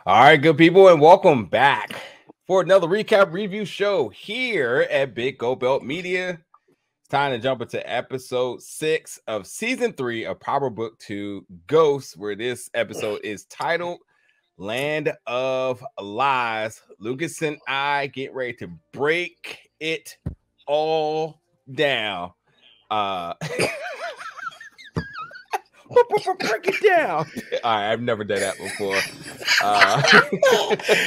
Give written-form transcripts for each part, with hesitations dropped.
All right, good people, and welcome back for another recap review show here at Big Gold Belt Media. It's time to jump into episode 6 of season 3 of Power Book 2 Ghosts, where this episode is titled Land of Lies. Lucas and I get ready to break it all down. Break it down. All right, I've never done that before.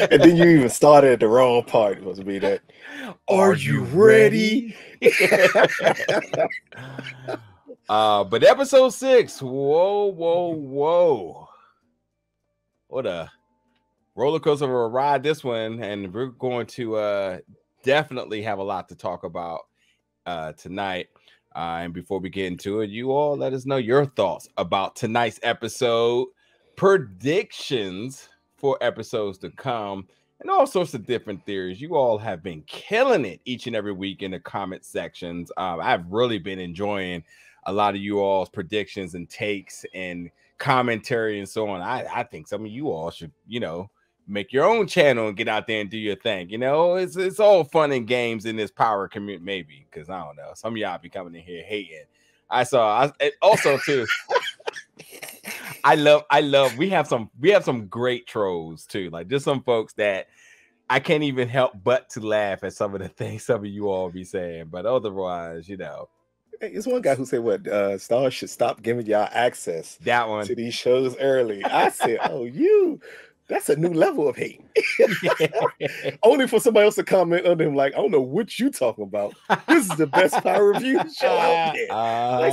And then you even started at the wrong part. It must be that. Are you ready? But episode 6. Whoa. What a roller coaster of a ride this one. And we're going to definitely have a lot to talk about tonight. And before we get into it, you all let us know your thoughts about tonight's episode, predictions for episodes to come, and all sorts of different theories. You all have been killing it each and every week in the comment sections. I've really been enjoying a lot of you all's predictions and takes and commentary and so on. I think some of you all should, make your own channel and get out there and do your thing. It's all fun and games in this power community, maybe, because I don't know. Some of y'all be coming in here hating. Also too. I love we have some great trolls too. Like there's some folks that I can't even help but to laugh at some of the things some of you all be saying, but otherwise, Hey, it's one guy who said Stars should stop giving y'all access to these shows early. I said, that's a new level of hate. Only for somebody else to comment on them like, I don't know what you talking about. This is the best power review show out there.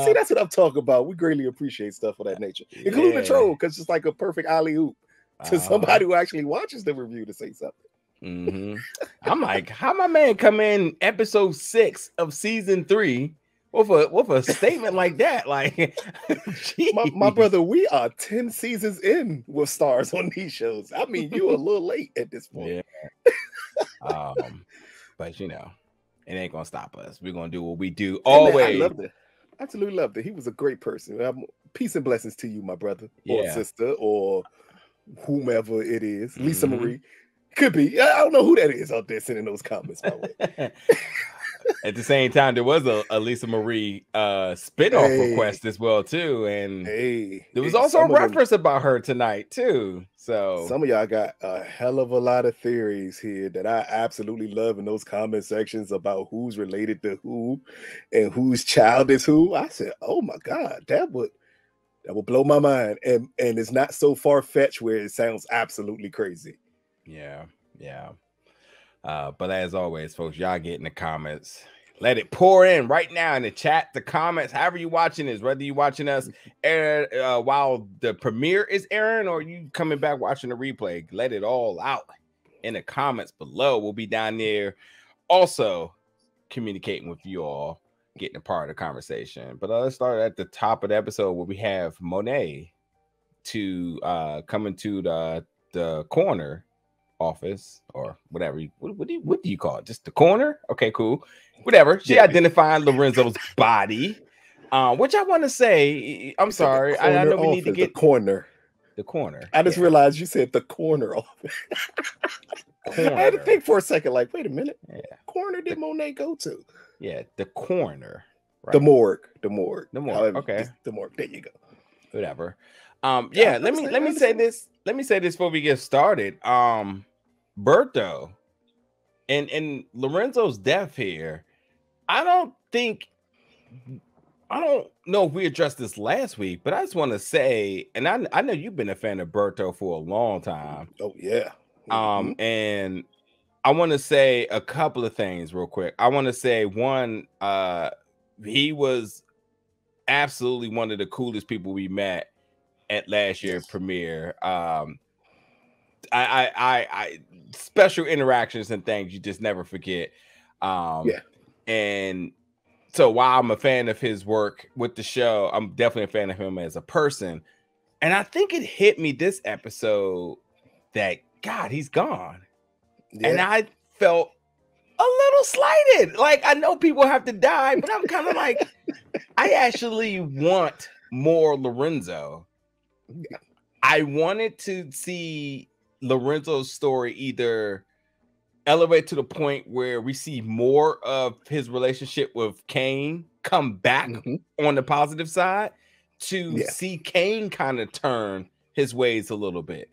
See, that's what I'm talking about. We greatly appreciate stuff of that nature, including the troll, because it's like a perfect alley-oop to somebody who actually watches the review to say something. I'm like, how my man come in episode 6 of season 3 with a statement like that? Like, my brother, we are 10 seasons in with Stars on these shows. I mean, you're a little late at this point. Yeah. But it ain't gonna stop us. We're gonna do what we do always. Man, I loved it. Absolutely loved it. He was a great person. Peace and blessings to you, my brother, or sister, or whomever it is. Lisa Marie. Could be. I don't know who that is out there sending those comments, by the way. At the same time, there was a Lisa Marie spinoff request as well, too. And there was also a reference about her tonight, too. So some of y'all got a hell of a lot of theories here that I absolutely love in those comment sections about who's related to who and whose child is who. I said, oh my God, that would blow my mind. And it's not so far-fetched where it sounds absolutely crazy. Yeah. But as always, folks, y'all get in the comments. Let it pour in right now in the chat, the comments, however you watching this, whether you watching us while the premiere is airing or you coming back watching the replay. Let it all out in the comments below. We'll be down there also communicating with you all, getting a part of the conversation. But let's start at the top of the episode where we have Monet coming to the corner office or whatever. What do you call it? Just the corner? Okay, cool. Whatever. She identified Lorenzo's body, which I want to say, I'm sorry. I know we need to get the corner. The corner. I just realized you said the corner office. I had to think for a second, like, wait a minute. Yeah. Corner did Monet go to? Yeah, the corner. Right? The morgue. However, okay. The morgue. There you go. Whatever. Let me say this. Let me say this before we get started. Berto and Lorenzo's death here. I don't know if we addressed this last week, but I just want to say, and I know you've been a fan of Berto for a long time. Oh yeah. And I want to say a couple of things real quick. I want to say one, he was absolutely one of the coolest people we met at last year's premiere. I special interactions and things you just never forget. And so while I'm a fan of his work with the show, I'm definitely a fan of him as a person. And I think it hit me this episode that God, he's gone. And I felt a little slighted. Like, I know people have to die, but I'm kind of like, I actually want more Lorenzo. I wanted to see Lorenzo's story either elevate to the point where we see more of his relationship with Kane come back on the positive side, to see Kane kind of turn his ways a little bit.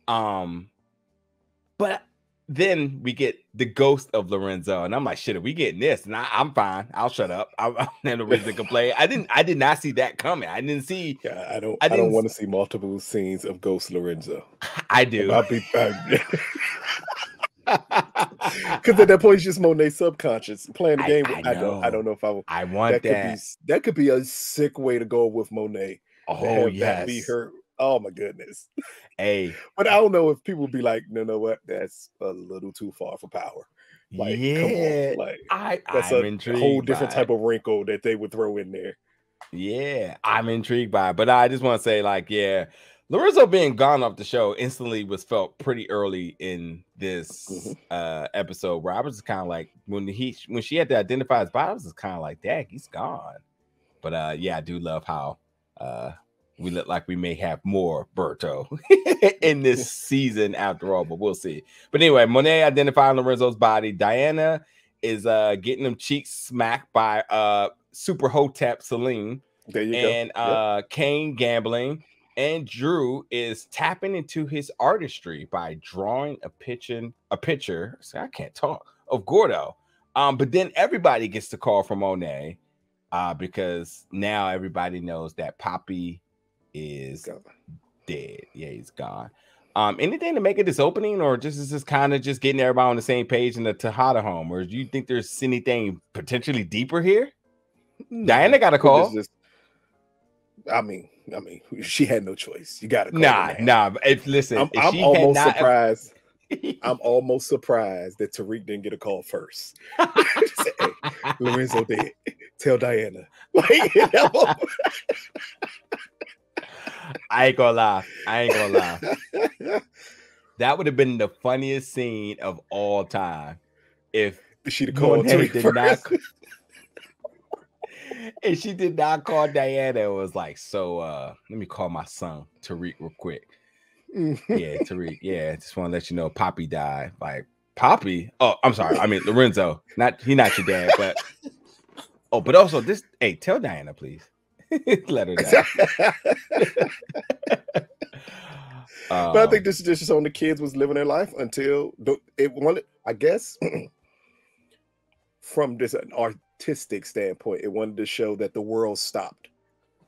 But then we get the ghost of Lorenzo, and I'm like, shit, are we getting this? And I'm fine. I'll shut up. I'm no reason to complain. I did not see that coming. I didn't see. Yeah, I don't want to see multiple scenes of Ghost Lorenzo. I do. Because at that point, it's just Monet's subconscious playing the game. I don't know if I want that. That could be a sick way to go with Monet. Oh yes, that be her. Oh my goodness. Hey, but I don't know if people be like, no, what? That's a little too far for power. Like, come on, like that's I'm a intrigued whole different type of wrinkle that they would throw in there. Yeah, I'm intrigued by it, but I just want to say, like, yeah, Lorenzo being gone off the show instantly was felt pretty early in this episode, where I was just kind of like, when she had to identify his body, I was just kind of like, dang, he's gone. But yeah, I do love how we look like we may have more Berto in this season after all, but we'll see. But anyway, Monet identifying Lorenzo's body. Diana is getting them cheeks smacked by Super Hotep Celine. There you go. And Kane gambling. And Drew is tapping into his artistry by drawing a picture. See, I can't talk, of Gordo. But then everybody gets the call from Monet because now everybody knows that Poppy is dead. Yeah, he's gone. Anything to make it this opening, or just is this kind of just getting everybody on the same page in the Tejada home, or do you think there's anything potentially deeper here? Diana got a call. I mean, she had no choice. You got to call. Nah. Listen, I'm almost surprised. I'm almost surprised that Tariq didn't get a call first. Say, hey, Lorenzo dead. Tell Diana. Like, I ain't gonna lie. That would have been the funniest scene of all time if she'd called Tariq first. And she did not call Diana. It was like, so let me call my son Tariq real quick. Yeah, Tariq. Yeah, just want to let you know Poppy died. Like, Poppy? Oh, I'm sorry. I mean Lorenzo. Not your dad, but but also this. Hey, tell Diana, please. Let her die. But I think this is just on the kids was living their life until it wanted, I guess, from this artistic standpoint, it wanted to show that the world stopped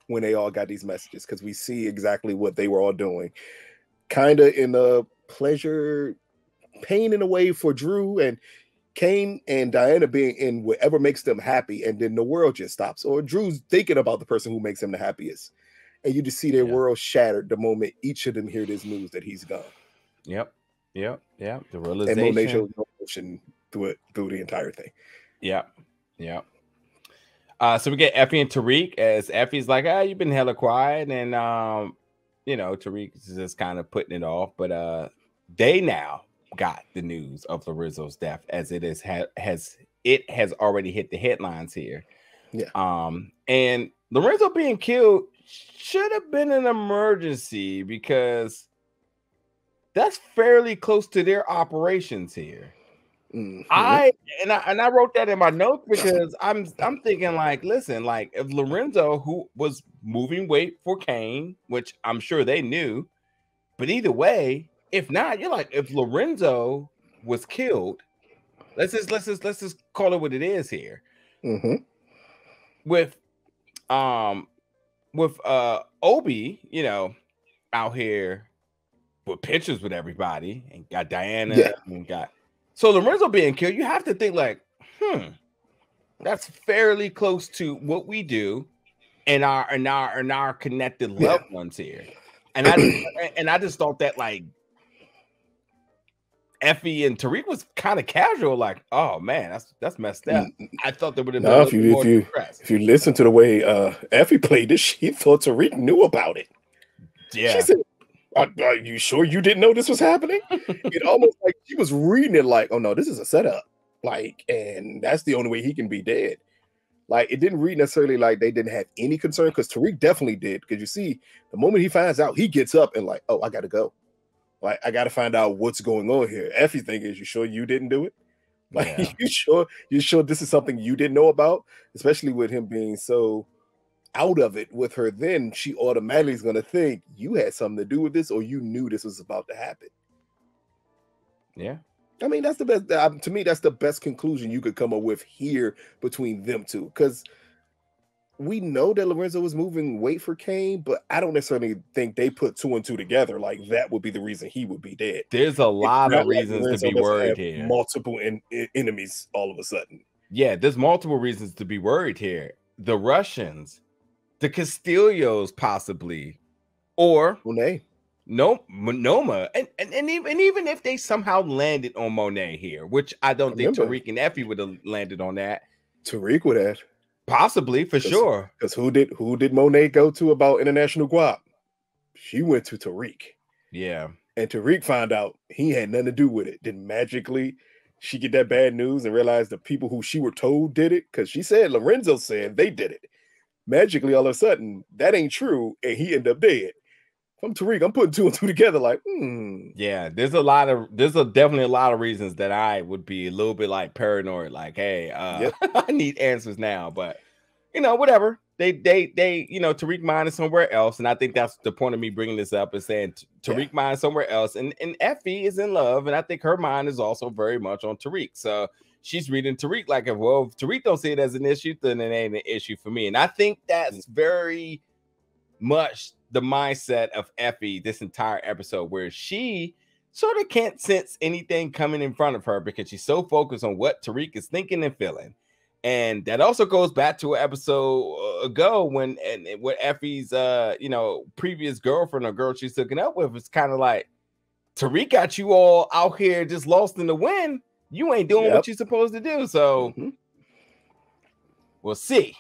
when they all got these messages, because we see exactly what they were all doing, kind of in a pleasure, pain in a way for Drew and Kane and Diana being in whatever makes them happy, and then the world just stops, or Drew's thinking about the person who makes him the happiest, and you just see their world shattered the moment each of them hear this news that he's gone. Yep. The realization. And Monet shows no emotion through the entire thing. Yep. So we get Effie and Tariq, as Effie's like, you've been hella quiet, and Tariq is just kind of putting it off, but they now got the news of Lorenzo's death, as it has already hit the headlines here. And Lorenzo being killed should have been an emergency, because that's fairly close to their operations here. I wrote that in my notes, because I'm thinking, like, listen, like, if Lorenzo, who was moving weight for Kane, which I'm sure they knew, but either way, if not, you're like, if Lorenzo was killed, let's just call it what it is here. With Obi, out here with pictures with everybody, and got Diana and got. So Lorenzo being killed, you have to think like, that's fairly close to what we do in our connected loved ones here. And I just thought that, like, Effie and Tariq was kind of casual, like, oh man, that's messed up. I thought there would have been if you listen to the way Effie played this, she thought Tariq knew about it. Yeah. She said, are you sure you didn't know this was happening? It almost like she was reading it like, oh no, this is a setup. Like, and that's the only way he can be dead. Like, it didn't read necessarily like they didn't have any concern, because Tariq definitely did. Because you see, the moment he finds out, he gets up and like, oh, I gotta go. Like, I got to find out what's going on here. Effie thing is, you sure you didn't do it? Like, Yeah. you sure this is something you didn't know about? Especially with him being so out of it with her, then she automatically is going to think you had something to do with this, or you knew this was about to happen. Yeah. I mean, that's the best. To me, that's the best conclusion you could come up with here between them two, because we know that Lorenzo was moving weight for Kane, but I don't necessarily think they put 2 and 2 together. Like, that would be the reason he would be dead. There's a lot of Not like reasons to Lorenzo be doesn't worried have here. multiple enemies all of a sudden. Yeah, there's multiple reasons to be worried here. The Russians, the Castillos, possibly, or Monet. Monoma, and even if they somehow landed on Monet here, which I don't think Tariq and Effie would have landed on that. Tariq would have. Possibly, for sure. Because who did Monet go to about international guap? She went to Tariq. Yeah. And Tariq found out he had nothing to do with it. Then magically she get that bad news and realize the people who she were told did it, because she said Lorenzo said they did it. Magically, all of a sudden, that ain't true, and he ended up dead. If I'm Tariq, I'm putting 2 and 2 together. Like, yeah, there's definitely a lot of reasons that I would be a little bit like paranoid. Like, hey, I need answers now. But whatever. They Tariq mind is somewhere else, and I think that's the point of me bringing this up, is saying Tariq mind is somewhere else, and Effie is in love, and I think her mind is also very much on Tariq. So she's reading Tariq like, if Tariq don't see it as an issue, then it ain't an issue for me. And I think that's very much the mindset of Effie this entire episode, where she sort of can't sense anything coming in front of her because she's so focused on what Tariq is thinking and feeling. And that also goes back to an episode ago when Effie's previous girlfriend or girl she's hooking up with was kind of like, Tariq got you all out here just lost in the wind. You ain't doing what you're supposed to do. So we'll see.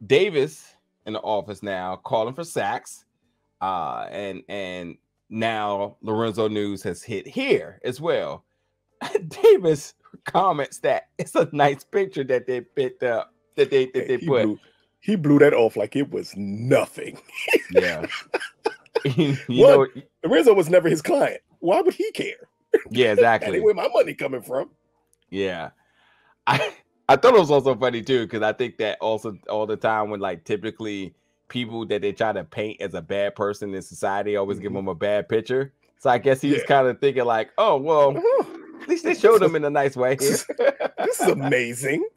Davis in the office now calling for Sax. And now Lorenzo news has hit here as well. Davis comments that it's a nice picture that they picked up, that they put. He blew that off like it was nothing. Yeah. Lorenzo was never his client. Why would he care? Yeah, exactly. That ain't where my money coming from. Yeah. I thought it was also funny too, because I think that also all the time when like typically people that they try to paint as a bad person in society always give them a bad picture. So I guess he was kind of thinking like, oh, well, at least they showed him in a nice way here. This is amazing.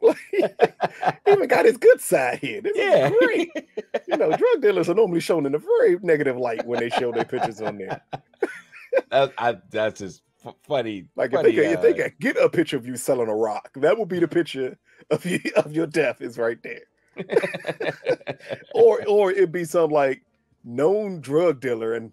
Even got his good side here. This is great. Drug dealers are normally shown in a very negative light when they show their pictures on there. That's just funny. Like, if they could get a picture of you selling a rock, that would be the picture of your death is right there. or it'd be some like known drug dealer and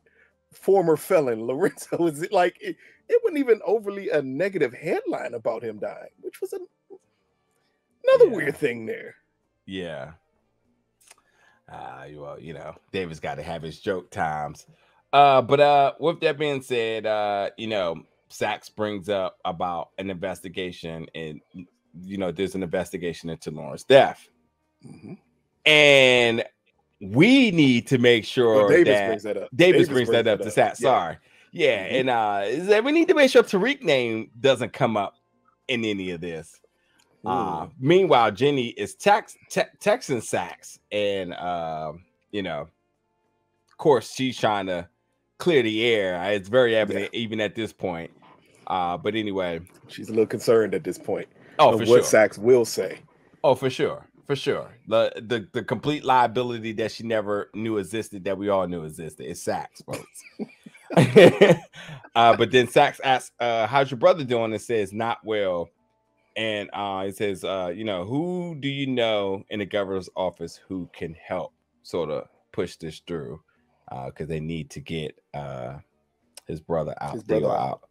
former felon. Lorenzo is like it wasn't even overly a negative headline about him dying, which was another weird thing there. Yeah. Well, David's got to have his joke times. But with that being said, Sax brings up about an investigation, and there's an investigation into Lauren's death. And we need to make sure Davis brings that up to Sax. Sorry. Yeah. And we need to make sure Tariq's name doesn't come up in any of this. Meanwhile, Jenny is texting Sax, and of course she's trying to clear the air. It's very evident even at this point. But anyway, she's a little concerned at this point. Oh, for sure. What Sax will say. Oh, for sure. For sure. The complete liability that she never knew existed, that we all knew existed, is Sax, folks. But then Sax asks, how's your brother doing? And says, not well. And it says, who do you know in the governor's office who can help sort of push this through? Because they need to get his brother out.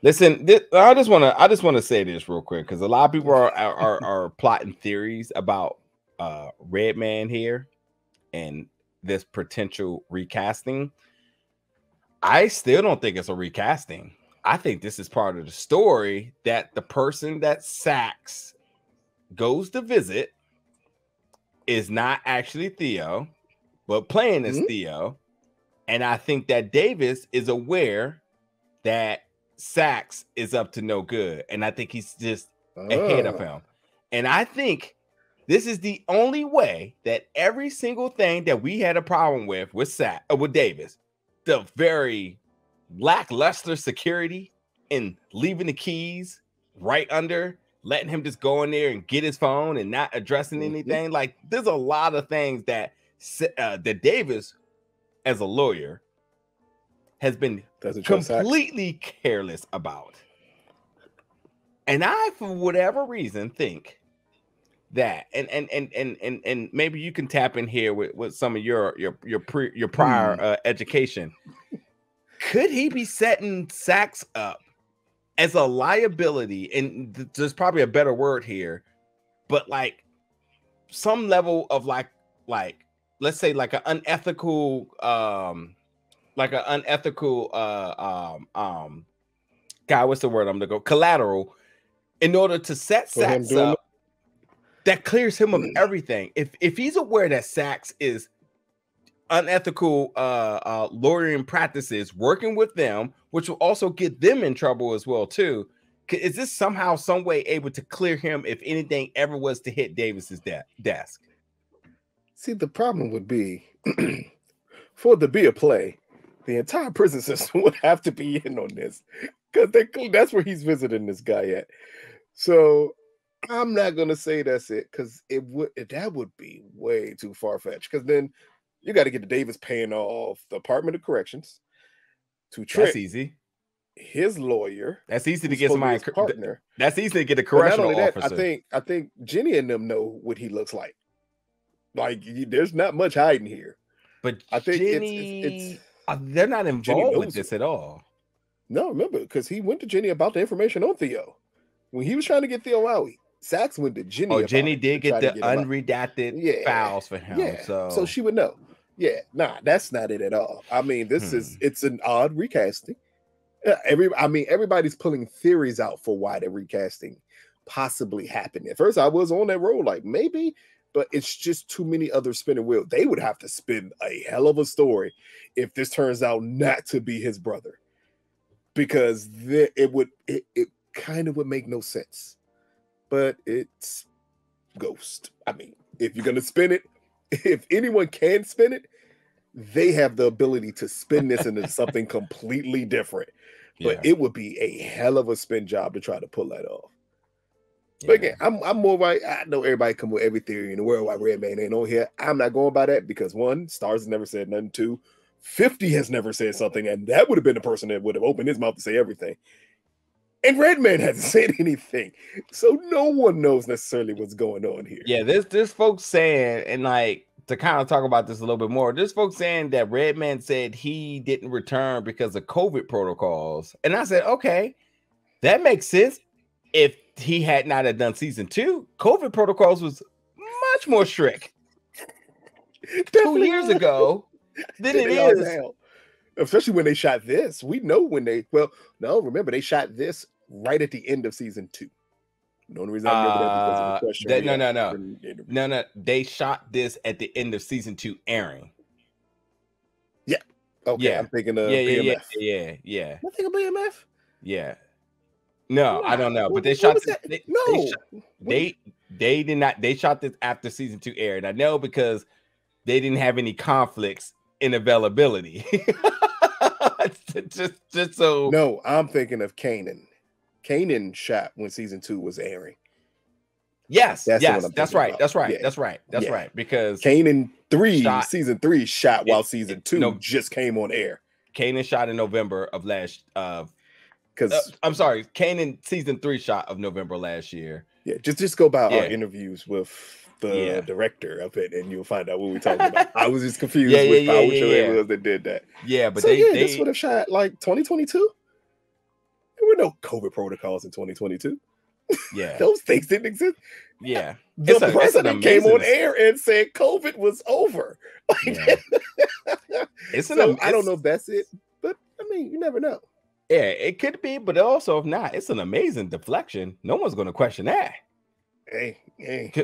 Listen, I just want to say this real quick, because a lot of people are plotting theories about Redman here and this potential recasting. I still don't think it's a recasting. I think this is part of the story, that the person that Sax goes to visit is not actually Theo, but playing as Theo. And I think that Davis is aware that Sachs is up to no good, and I think he's just ahead of him. And I think this is the only way that every single thing that we had a problem with Davis, the very lackluster security and leaving the keys right under, letting him just go in there and get his phone and not addressing anything. Like, there's a lot of things that Davis, as a lawyer, has been completely careless about. And I, for whatever reason, think that, and maybe you can tap in here with some of your prior education. Could he be setting Sachs up as a liability? And there's probably a better word here, but like some level of like let's say like an unethical what's the word I'm gonna go? Collateral, in order to set Sachs up, that clears him of everything. If he's aware that Sachs is unethical lawyering practices, working with them, which will also get them in trouble as well too. Is this somehow, some way able to clear him if anything ever was to hit Davis's desk? See, the problem would be for it to be a play, the entire prison system would have to be in on this, because that's where he's visiting this guy at. So I'm not gonna say that's it, because that would be way too far-fetched. Because then you got to get the Davis paying off the Department of Corrections to Trick. That's easy. His lawyer. That's easy to get somebody partner. That's easy to get a correctional officer. I think Jenny and them know what he looks like. Like, there's not much hiding here. But I think Jenny, they're not involved with this at all. No, remember, because he went to Jenny about the information on Theo. When he was trying to get Theo out, Sachs went to Jenny. Oh, Jenny did get the unredacted files for him. Yeah. So she would know. Yeah, nah, that's not it at all. I mean, it's an odd recasting. Everybody's pulling theories out for why the recasting possibly happened. At first, I was on that road, like maybe, but it's just too many other spinning wheels. They would have to spin a hell of a story if this turns out not to be his brother, because it kind of would make no sense. But it's Ghost. I mean, if you're gonna spin it, if anyone can spin it, they have the ability to spin this into something completely different. But it would be a hell of a spin job to try to pull that off. Yeah. But again, I'm more right. I know everybody come with every theory in the world why Redman ain't on here. I'm not going by that, because one, Stars has never said nothing. Two, 50 has never said something, and that would have been the person that would have opened his mouth to say everything. And Redman hasn't said anything, so no one knows necessarily what's going on here. Yeah, there's folks saying, and like, to kind of talk about this a little bit more, there's folks saying that Redman said he didn't return because of COVID protocols, and I said, okay, that makes sense. If he had not have done season 2, COVID protocols was much more strict 2 years ago than it is now. Especially when they shot this. We know when remember, they shot this right at the end of season 2. The only reason I remember that because of the question. No. They shot this at the end of season 2 airing. Yeah. Okay. Yeah. I'm thinking of BMF. Yeah. I think of BMF. Yeah. No, I don't know. But they shot this. They did not. They shot this after season 2 aired. I know, because they didn't have any conflicts in availability. just so. No, I'm thinking of Kanan. Kanan shot when season 2 was airing. Yes, that's right. That's right. Because Kanan season 3 shot while season 2 just came on air. Kanan shot in November of last. I'm sorry, Kanan season 3 shot of November last year. Yeah, just go by our interviews with the director of it, and you'll find out what we're talking about. I was just confused with which show it was that did that. Yeah, but this would have shot like 2022. There were no COVID protocols in 2022. Yeah, those things didn't exist. Yeah, the president came on air and said COVID was over. I don't know if that's it, but I mean, you never know. Yeah, it could be, but also if not, it's an amazing deflection. No one's going to question that. Hey,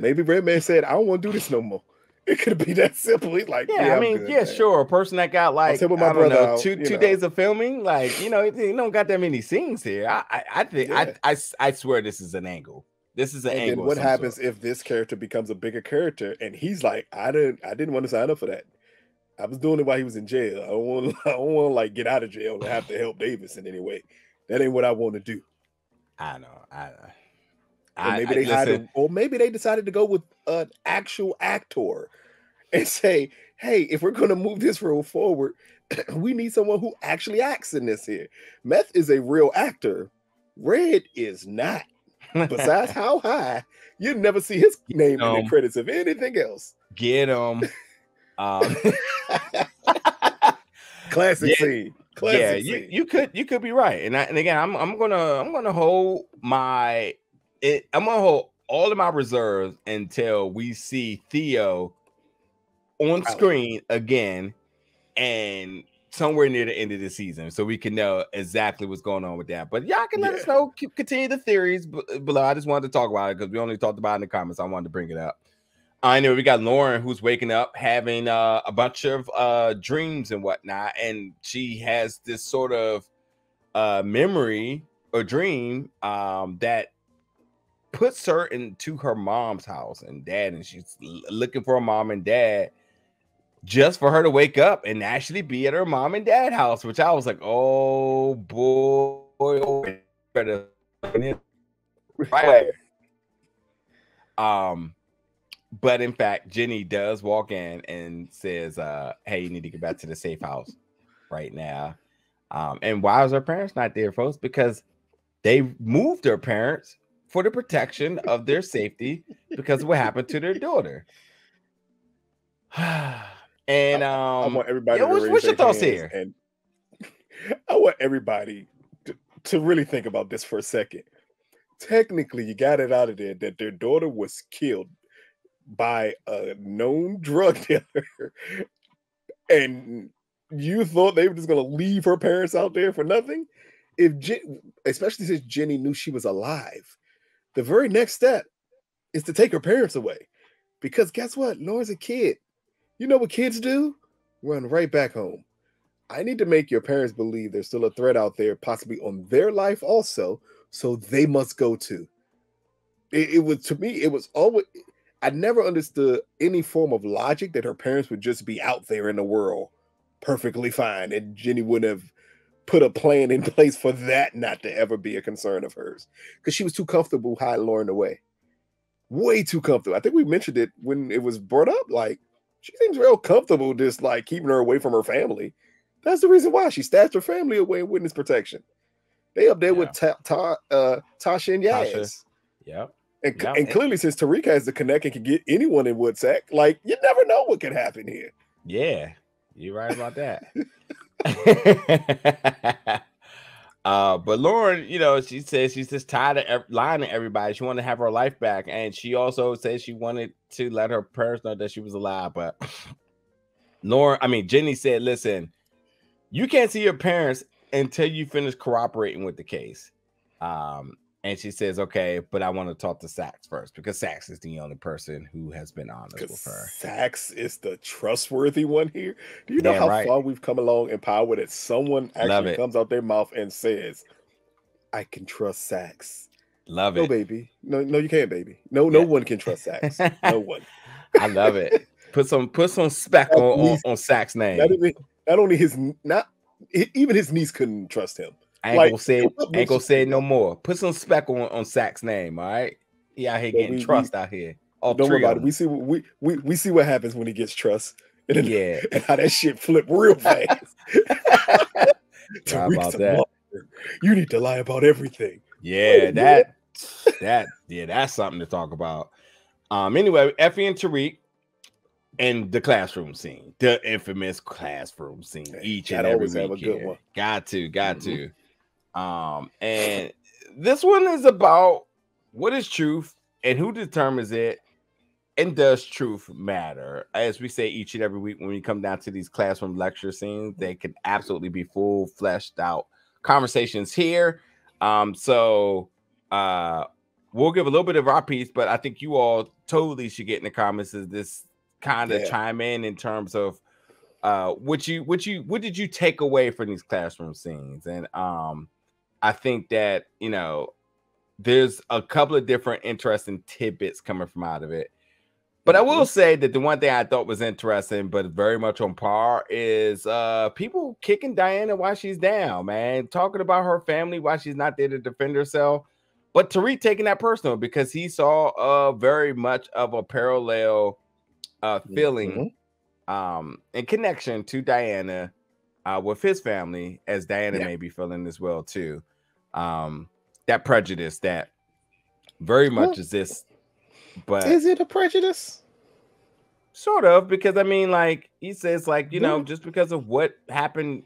maybe Redman said, I don't want to do this no more. It could be that simple. He's like, yeah, I I'm mean, good, yeah, man. sure. A person that got I was like, helping my I don't brother know, out, two days of filming, like, you know, he don't got that many scenes here. I think Yeah. I swear this is an angle. This is an And then angle of what some happens sort. if this character becomes a bigger character and he's like, I didn't want to sign up for that. I was doing it while he was in jail. I don't want to like get out of jail and have to help Davis in any way. That ain't what I want to do. I know. Or maybe I they listen. hired, or maybe they decided to go with an actual actor and say, "Hey, if we're going to move this role forward, we need someone who actually acts in this here." Meth is a real actor. Red is not. Besides How High, you'd never see his name in the credits of anything else. Get him. Classic scene. Yeah, Classic scene. you could be right. And again, I'm gonna hold all of my reserves until we see Theo on screen again and somewhere near the end of the season, so we can know exactly what's going on with that. But y'all can let us know, continue the theories below. I just wanted to talk about it because we only talked about it in the comments. I wanted to bring it up. I know we got Lauren who's waking up having a bunch of dreams and whatnot, and she has this sort of memory or dream that puts her into her mom's house and dad, and she's looking for her mom and dad just for her to wake up and actually be at her mom and dad house, which I was like, oh boy, right. But in fact, Jenny does walk in and says, hey, you need to get back to the safe house right now. And why is her parents not there, folks? Because they moved their parents for the protection of their safety because of what happened to their daughter. And I want everybody to raise what's your their thoughts hands, here? and I want everybody to really think about this for a second. Technically, you got it out of there that their daughter was killed by a known drug dealer, and you thought they were just going to leave her parents out there for nothing? Especially since Jenny knew she was alive, the very next step is to take her parents away. Because guess what? Lauren's a kid. You know what kids do? Run right back home. I need to make your parents believe there's still a threat out there, possibly on their life also, so they must go too. It was, to me, it was always, I never understood any form of logic that her parents would just be out there in the world perfectly fine, and Jenny wouldn't have put a plan in place for that not to ever be a concern of hers, because she was too comfortable hiding Lauren away. Way too comfortable. I think we mentioned it when it was brought up. Like, she seems real comfortable just like keeping her away from her family. That's the reason why she stashed her family away in witness protection. They up there with Tasha and Yaz. Yep. And clearly, since Tariq has the connect and can get anyone in Woodsack, like, you never know what can happen here. Yeah, you're right about that. But Lauren, you know, she says she's just tired of lying to everybody. She wanted to have her life back, and she also says she wanted to let her parents know that she was alive. But Jenny said, "Listen, you can't see your parents until you finish cooperating with the case." And she says, "Okay, but I want to talk to Sax first because Sax is the only person who has been honest with her. Sax is the trustworthy one here. Do you know how far we've come along in power that someone actually comes out their mouth and says, I can trust Sax? Love it. No, baby. No, you can't, baby. No one can trust Sax. No one. I love it. Put some spec on Sax's name. Even his niece couldn't trust him. Ain't gonna say no more. Put some spec on Sax's name, all right? He out here getting trust out here. Don't worry about it. We see what happens when he gets trust. And how that shit flip real fast. About that. You need to lie about everything. Yeah, that's something to talk about. Anyway, Effie and Tariq and the classroom scene, the infamous classroom scene, each and every week. Have a good one. Got to. And this one is about what is truth and who determines it, and does truth matter? As we say each and every week when we come down to these classroom lecture scenes, they can absolutely be full fleshed out conversations here. So we'll give a little bit of our piece, but I think you all totally should get in the comments. Is this kind of chime in terms of what did you take away from these classroom scenes? And I think that, you know, there's a couple of different interesting tidbits coming from out of it. But I will say that the one thing I thought was interesting, but very much on par, is people kicking Diana while she's down, man, talking about her family while she's not there to defend herself. But Tariq taking that personal because he saw very much of a parallel feeling and connection to Diana with his family, as Diana may be feeling as well too. That prejudice that very much exists. But is it a prejudice? Sort of, because I mean, like he says, like, you know, just because of what happened,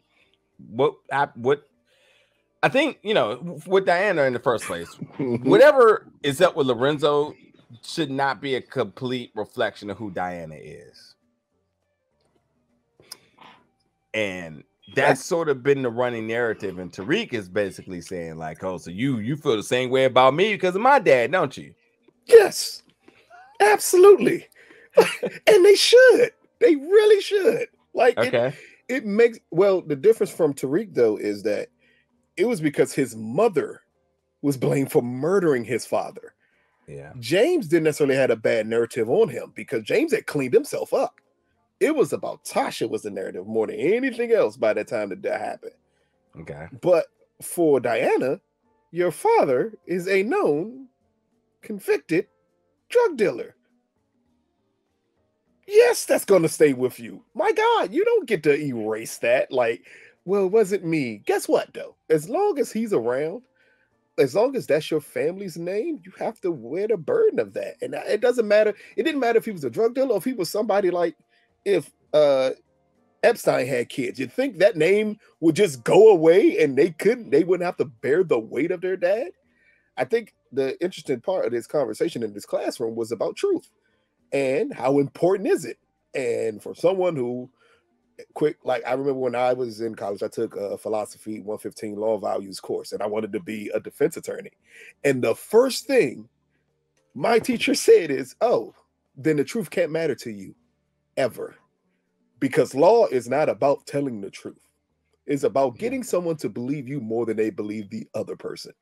what I think, you know, with Diana in the first place, whatever is up with Lorenzo should not be a complete reflection of who Diana is. And that's sort of been the running narrative. And Tariq is basically saying, like, oh, so you feel the same way about me because of my dad, don't you? Yes, absolutely. And they should. They really should. Like, it makes, well, the difference from Tariq, though, is that it was because his mother was blamed for murdering his father. Yeah. James didn't necessarily have a bad narrative on him because James had cleaned himself up. It was about Tasha was the narrative more than anything else by the time that happened. Okay. But for Diana, your father is a known convicted drug dealer. Yes, that's going to stay with you. My God, you don't get to erase that. Like, well, it wasn't me. Guess what, though? As long as he's around, as long as that's your family's name, you have to wear the burden of that. And it doesn't matter. It didn't matter if he was a drug dealer or if he was somebody like if Epstein had kids. You'd think that name would just go away and they wouldn't have to bear the weight of their dad. I think the interesting part of this conversation in this classroom was about truth. And how important is it? And for someone who like I remember when I was in college, I took a philosophy 115 law values course, and I wanted to be a defense attorney. And the first thing my teacher said is, oh, then the truth can't matter to you ever. Because law is not about telling the truth. It's about getting someone to believe you more than they believe the other person.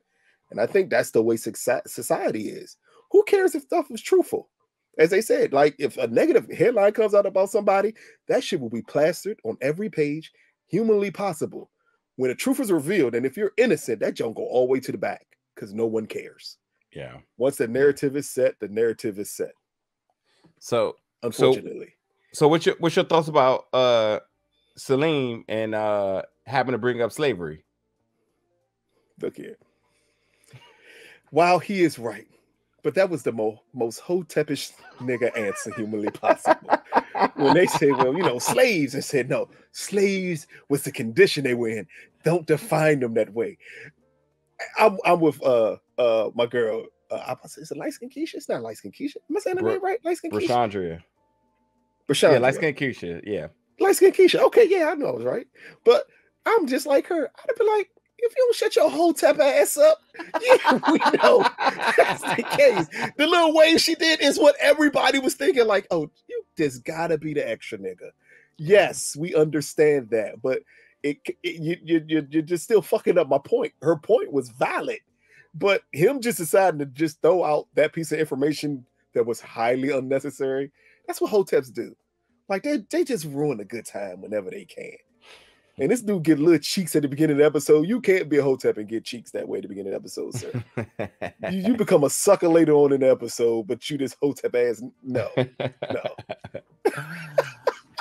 And I think that's the way society is. Who cares if stuff is truthful? As they said, like if a negative headline comes out about somebody, that shit will be plastered on every page humanly possible. When the truth is revealed, and if you're innocent, that junk go all the way to the back because no one cares. Yeah. Once the narrative is set, the narrative is set. So unfortunately. So what's your thoughts about Salim and having to bring up slavery? Look here. While he is right. But that was the most hotepish nigga answer humanly possible. When they say, well, you know, slaves, and said, no, slaves was the condition they were in. Don't define them that way. I'm with my girl. Is it light-skinned Keisha? It's not light-skinned Keisha. Am I saying the name right? Light-skinned Keisha? Brashandria. Yeah, light-skinned Keisha. Yeah. Light-skinned Keisha. Okay, yeah, I know I was right. But I'm just like her. I'd be like, if you don't shut your whole tap ass up, yeah, we know that's the case. The little wave she did is what everybody was thinking, like, oh, you just gotta be the extra nigga. Yes, we understand that, but you're just still fucking up my point. Her point was valid, but him just deciding to just throw out that piece of information that was highly unnecessary, that's what hoteps do. Like, they just ruin a good time whenever they can. And this dude get little cheeks at the beginning of the episode. You can't be a hotep and get cheeks that way at the beginning of the episode, sir. you become a sucker later on in the episode, but you this hotep ass, no.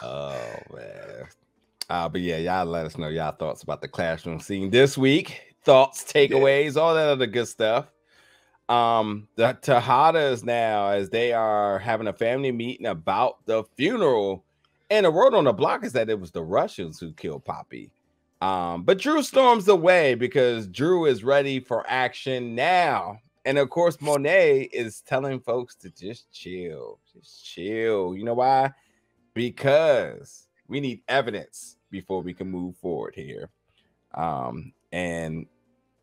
Oh, man. But yeah, y'all let us know y'all thoughts about the classroom scene this week. Thoughts, takeaways, all that other good stuff. The Tejadas now, as they are having a family meeting about the funeral. And the word on the block is that it was the Russians who killed Poppy. But Drew storms away because Drew is ready for action now. And of course, Monet is telling folks to just chill. Just chill. You know why? Because we need evidence before we can move forward here. And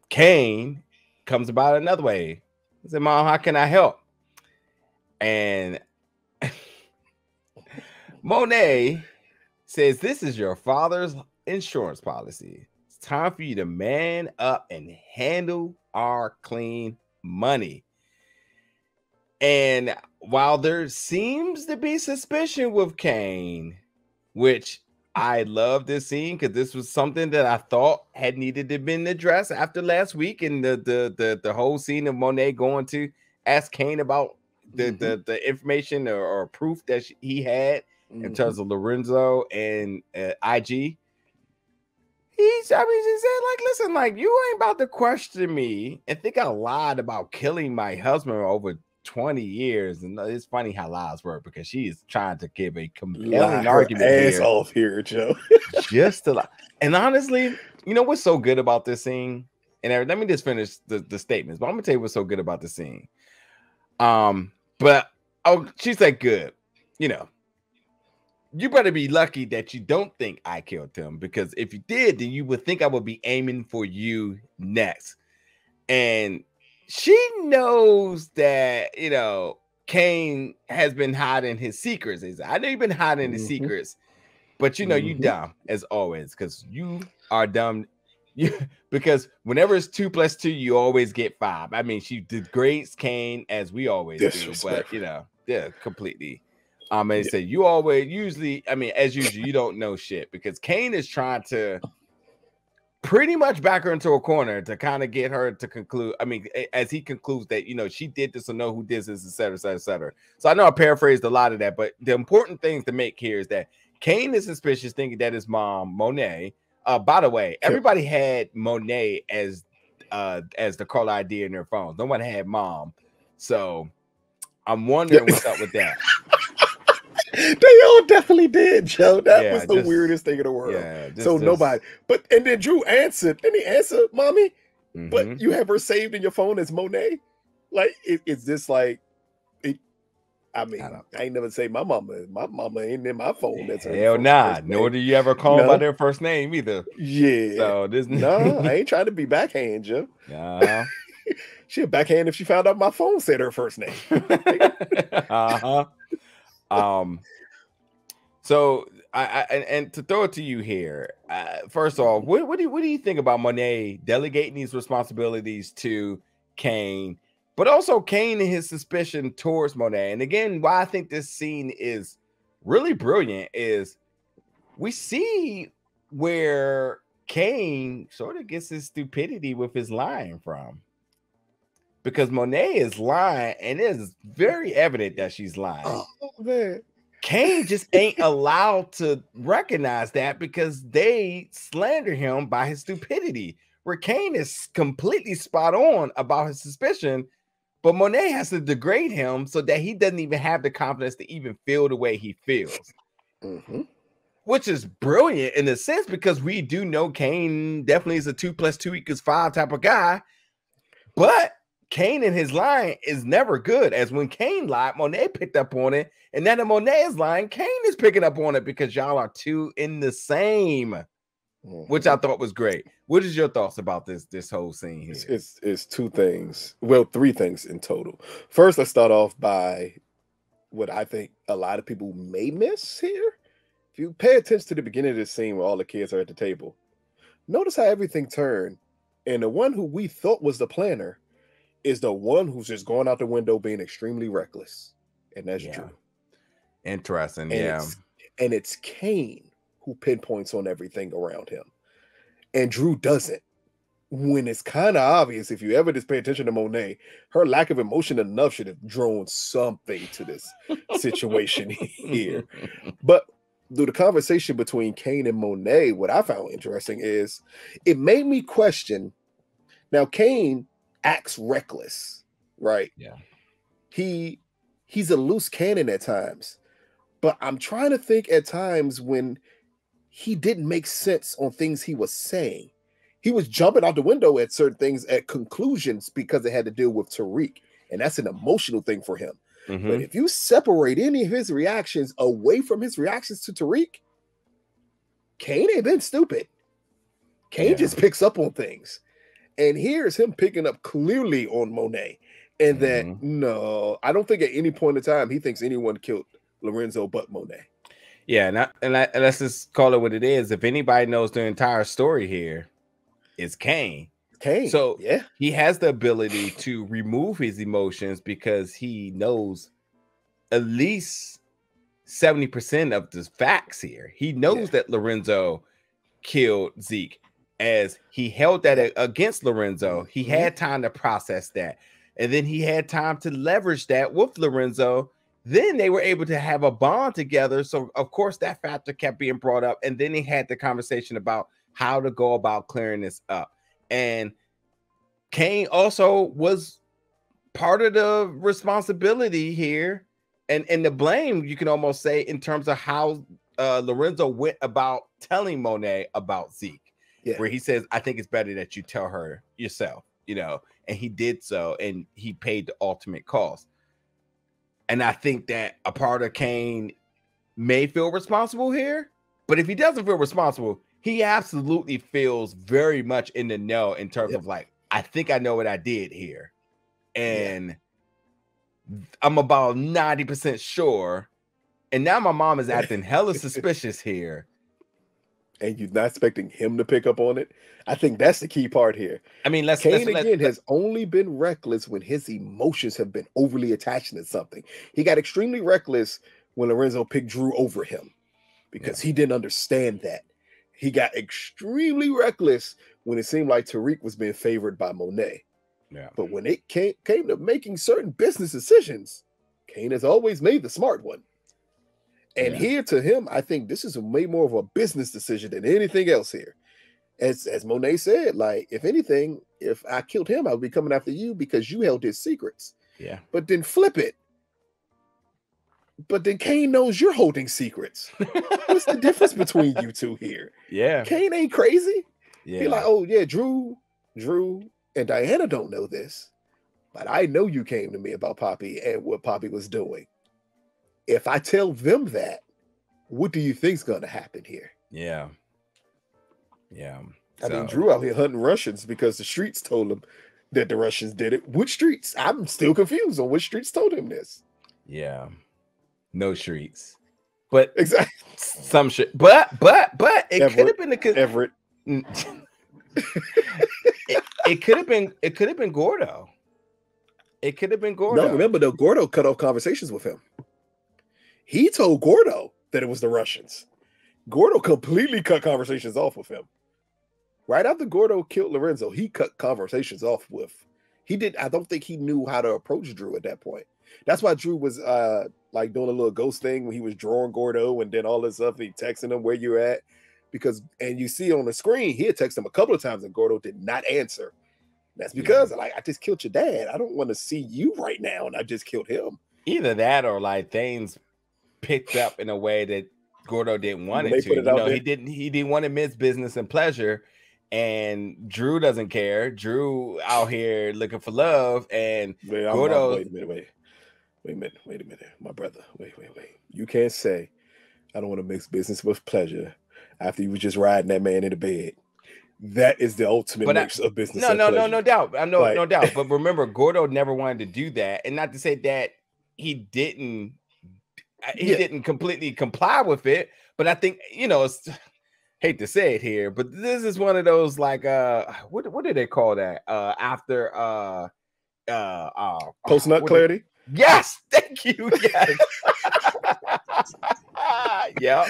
Kane comes about another way. He said, Mom, how can I help? And Monet says, "This is your father's insurance policy. It's time for you to man up and handle our clean money." And while there seems to be suspicion with Kane, which I love this scene because this was something that I thought had needed to been addressed after last week, and the whole scene of Monet going to ask Kane about the information or proof that he had in terms of Lorenzo and IG. He said, like, listen, like, you ain't about to question me and think I lied about killing my husband over 20 years. And it's funny how lies work because she is trying to give a compelling argument ass here. Off here, Joe. Just to lie. And honestly, you know what's so good about this scene? And let me just finish the statements, but I'm gonna tell you what's so good about the scene. But she's like, good, you know. You better be lucky that you don't think I killed him, because if you did, then you would think I would be aiming for you next. And she knows that, you know, Kane has been hiding his secrets. I know you've been hiding his secrets, but you know, you dumb as always, because you are dumb. Because whenever it's 2 + 2, you always get 5. I mean, she degrades Kane as we always do, but you know, yeah, completely. And say you always usually, I mean, as usual, you don't know shit, because Kane is trying to pretty much back her into a corner to kind of get her to conclude. I mean, as he concludes that, you know, she did this or know who did this, etc., etc., etc. So I know I paraphrased a lot of that, but the important things to make here is that Kane is suspicious, thinking that his mom, Monet. By the way, everybody had Monet as the caller ID in their phones. No one had mom. So I'm wondering what's up with that. They all definitely did, Joe. That was the weirdest thing in the world. Yeah, nobody. But and then Drew answered. Didn't he answer, mommy? But you have her saved in your phone as Monet. Like, it's just like, I mean, I ain't never say my mama ain't in my phone. That's her. Hell nah. Nor do you ever call them by their first name either. Yeah. So this no, I ain't trying to be backhand, Joe. Yeah. She'd backhand if she found out my phone said her first name. So and to throw it to you here, first of all, what do you think about Monet delegating these responsibilities to Kane, but also Kane and his suspicion towards Monet? And again, why I think this scene is really brilliant is we see where Kane sort of gets his stupidity with his lying from. Because Monet is lying, and it is very evident that she's lying. Oh, man. Kane just ain't allowed to recognize that because they slander him by his stupidity. Where Kane is completely spot on about his suspicion, but Monet has to degrade him so that he doesn't even have the confidence to even feel the way he feels. Which is brilliant in a sense, because we do know Kane definitely is a 2 + 2 = 5 type of guy, but Kane in his lying is never good. As when Kane lied, Monet picked up on it, and now that Monet is lying, Kane is picking up on it because y'all are two in the same, which I thought was great. What is your thoughts about this whole scene here? It's 2 things. Well, 3 things in total. First, let's start off by what I think a lot of people may miss here. If you pay attention to the beginning of this scene where all the kids are at the table, notice how everything turned, and the one who we thought was the planner is the one who's just going out the window being extremely reckless. And that's Drew. Interesting. And it's Kane who pinpoints on everything around him. And Drew doesn't. When it's kind of obvious, if you ever just pay attention to Monet, her lack of emotion enough should have drawn something to this situation here. But through the conversation between Kane and Monet, what I found interesting is it made me question. Now, Kane acts reckless, right? Yeah. He's a loose cannon at times, but I'm trying to think at times when he didn't make sense on things he was saying. He was jumping out the window at certain things, at conclusions, because it had to deal with Tariq, and that's an emotional thing for him. But if you separate any of his reactions away from his reactions to Tariq, Kane ain't been stupid. Kane just picks up on things. And here's him picking up clearly on Monet. And that, no, I don't think at any point in time he thinks anyone killed Lorenzo but Monet. Yeah, and let's just call it what it is. If anybody knows the entire story here, it's Kane. So yeah, he has the ability to remove his emotions because he knows at least 70% of the facts here. He knows that Lorenzo killed Zeke. As he held that against Lorenzo, he had time to process that. And then he had time to leverage that with Lorenzo. Then they were able to have a bond together. So, of course, that factor kept being brought up. And then he had the conversation about how to go about clearing this up. And Kane also was part of the responsibility here. And the blame, you can almost say, in terms of how Lorenzo went about telling Monet about Zeke. Where he says, I think it's better that you tell her yourself, you know, and he did so, and he paid the ultimate cost. And I think that a part of Kane may feel responsible here, but if he doesn't feel responsible, he absolutely feels very much in the know in terms of like, I think I know what I did here. And I'm about 90% sure. And now my mom is acting hella suspicious here. And you're not expecting him to pick up on it. I think that's the key part here. I mean, Kane has only been reckless when his emotions have been overly attached to something. He got extremely reckless when Lorenzo picked Drew over him because he didn't understand that. He got extremely reckless when it seemed like Tariq was being favored by Monet. But when it came to making certain business decisions, Kane has always made the smart one. And here to him, I think this is way more of a business decision than anything else here. As Monet said, like, if anything, if I killed him, I would be coming after you because you held his secrets. But then flip it. But then Kane knows you're holding secrets. What's the difference between you two here? Kane ain't crazy. Be like, oh yeah, Drew, and Diana don't know this, but I know you came to me about Poppy and what Poppy was doing. If I tell them that, what do you think's going to happen here? I mean, Drew out here hunting Russians because the streets told him that the Russians did it. Which streets? I'm still confused on which streets told him this. No streets, but exactly some shit. But it could have been the Everett. it could have been Gordo. It could have been Gordo. No, remember though, Gordo cut off conversations with him. He told Gordo that it was the Russians. Gordo completely cut conversations off with him. Right after Gordo killed Lorenzo, he cut conversations off with. He did. I don't think he knew how to approach Drew at that point. That's why Drew was like doing a little ghost thing when he was drawing Gordo and then all this stuff. He texting him where you're at and you see on the screen he had texted him a couple of times and Gordo did not answer. That's because like I just killed your dad. I don't want to see you right now, and I just killed him. Either that or like things picked up in a way that Gordo didn't want it to. You know, he didn't want to miss business and pleasure. And Drew doesn't care. Drew out here looking for love, and Gordo. Wait a minute, my brother. Wait. You can't say I don't want to mix business with pleasure after you were just riding that man into bed. That is the ultimate mix of business. No doubt. I know, no doubt. But remember, Gordo never wanted to do that, and not to say that he didn't completely comply with it. But I think hate to say it here, but this is one of those like what do they call that after post-nut clarity? Yes, thank you. Yes. Yep.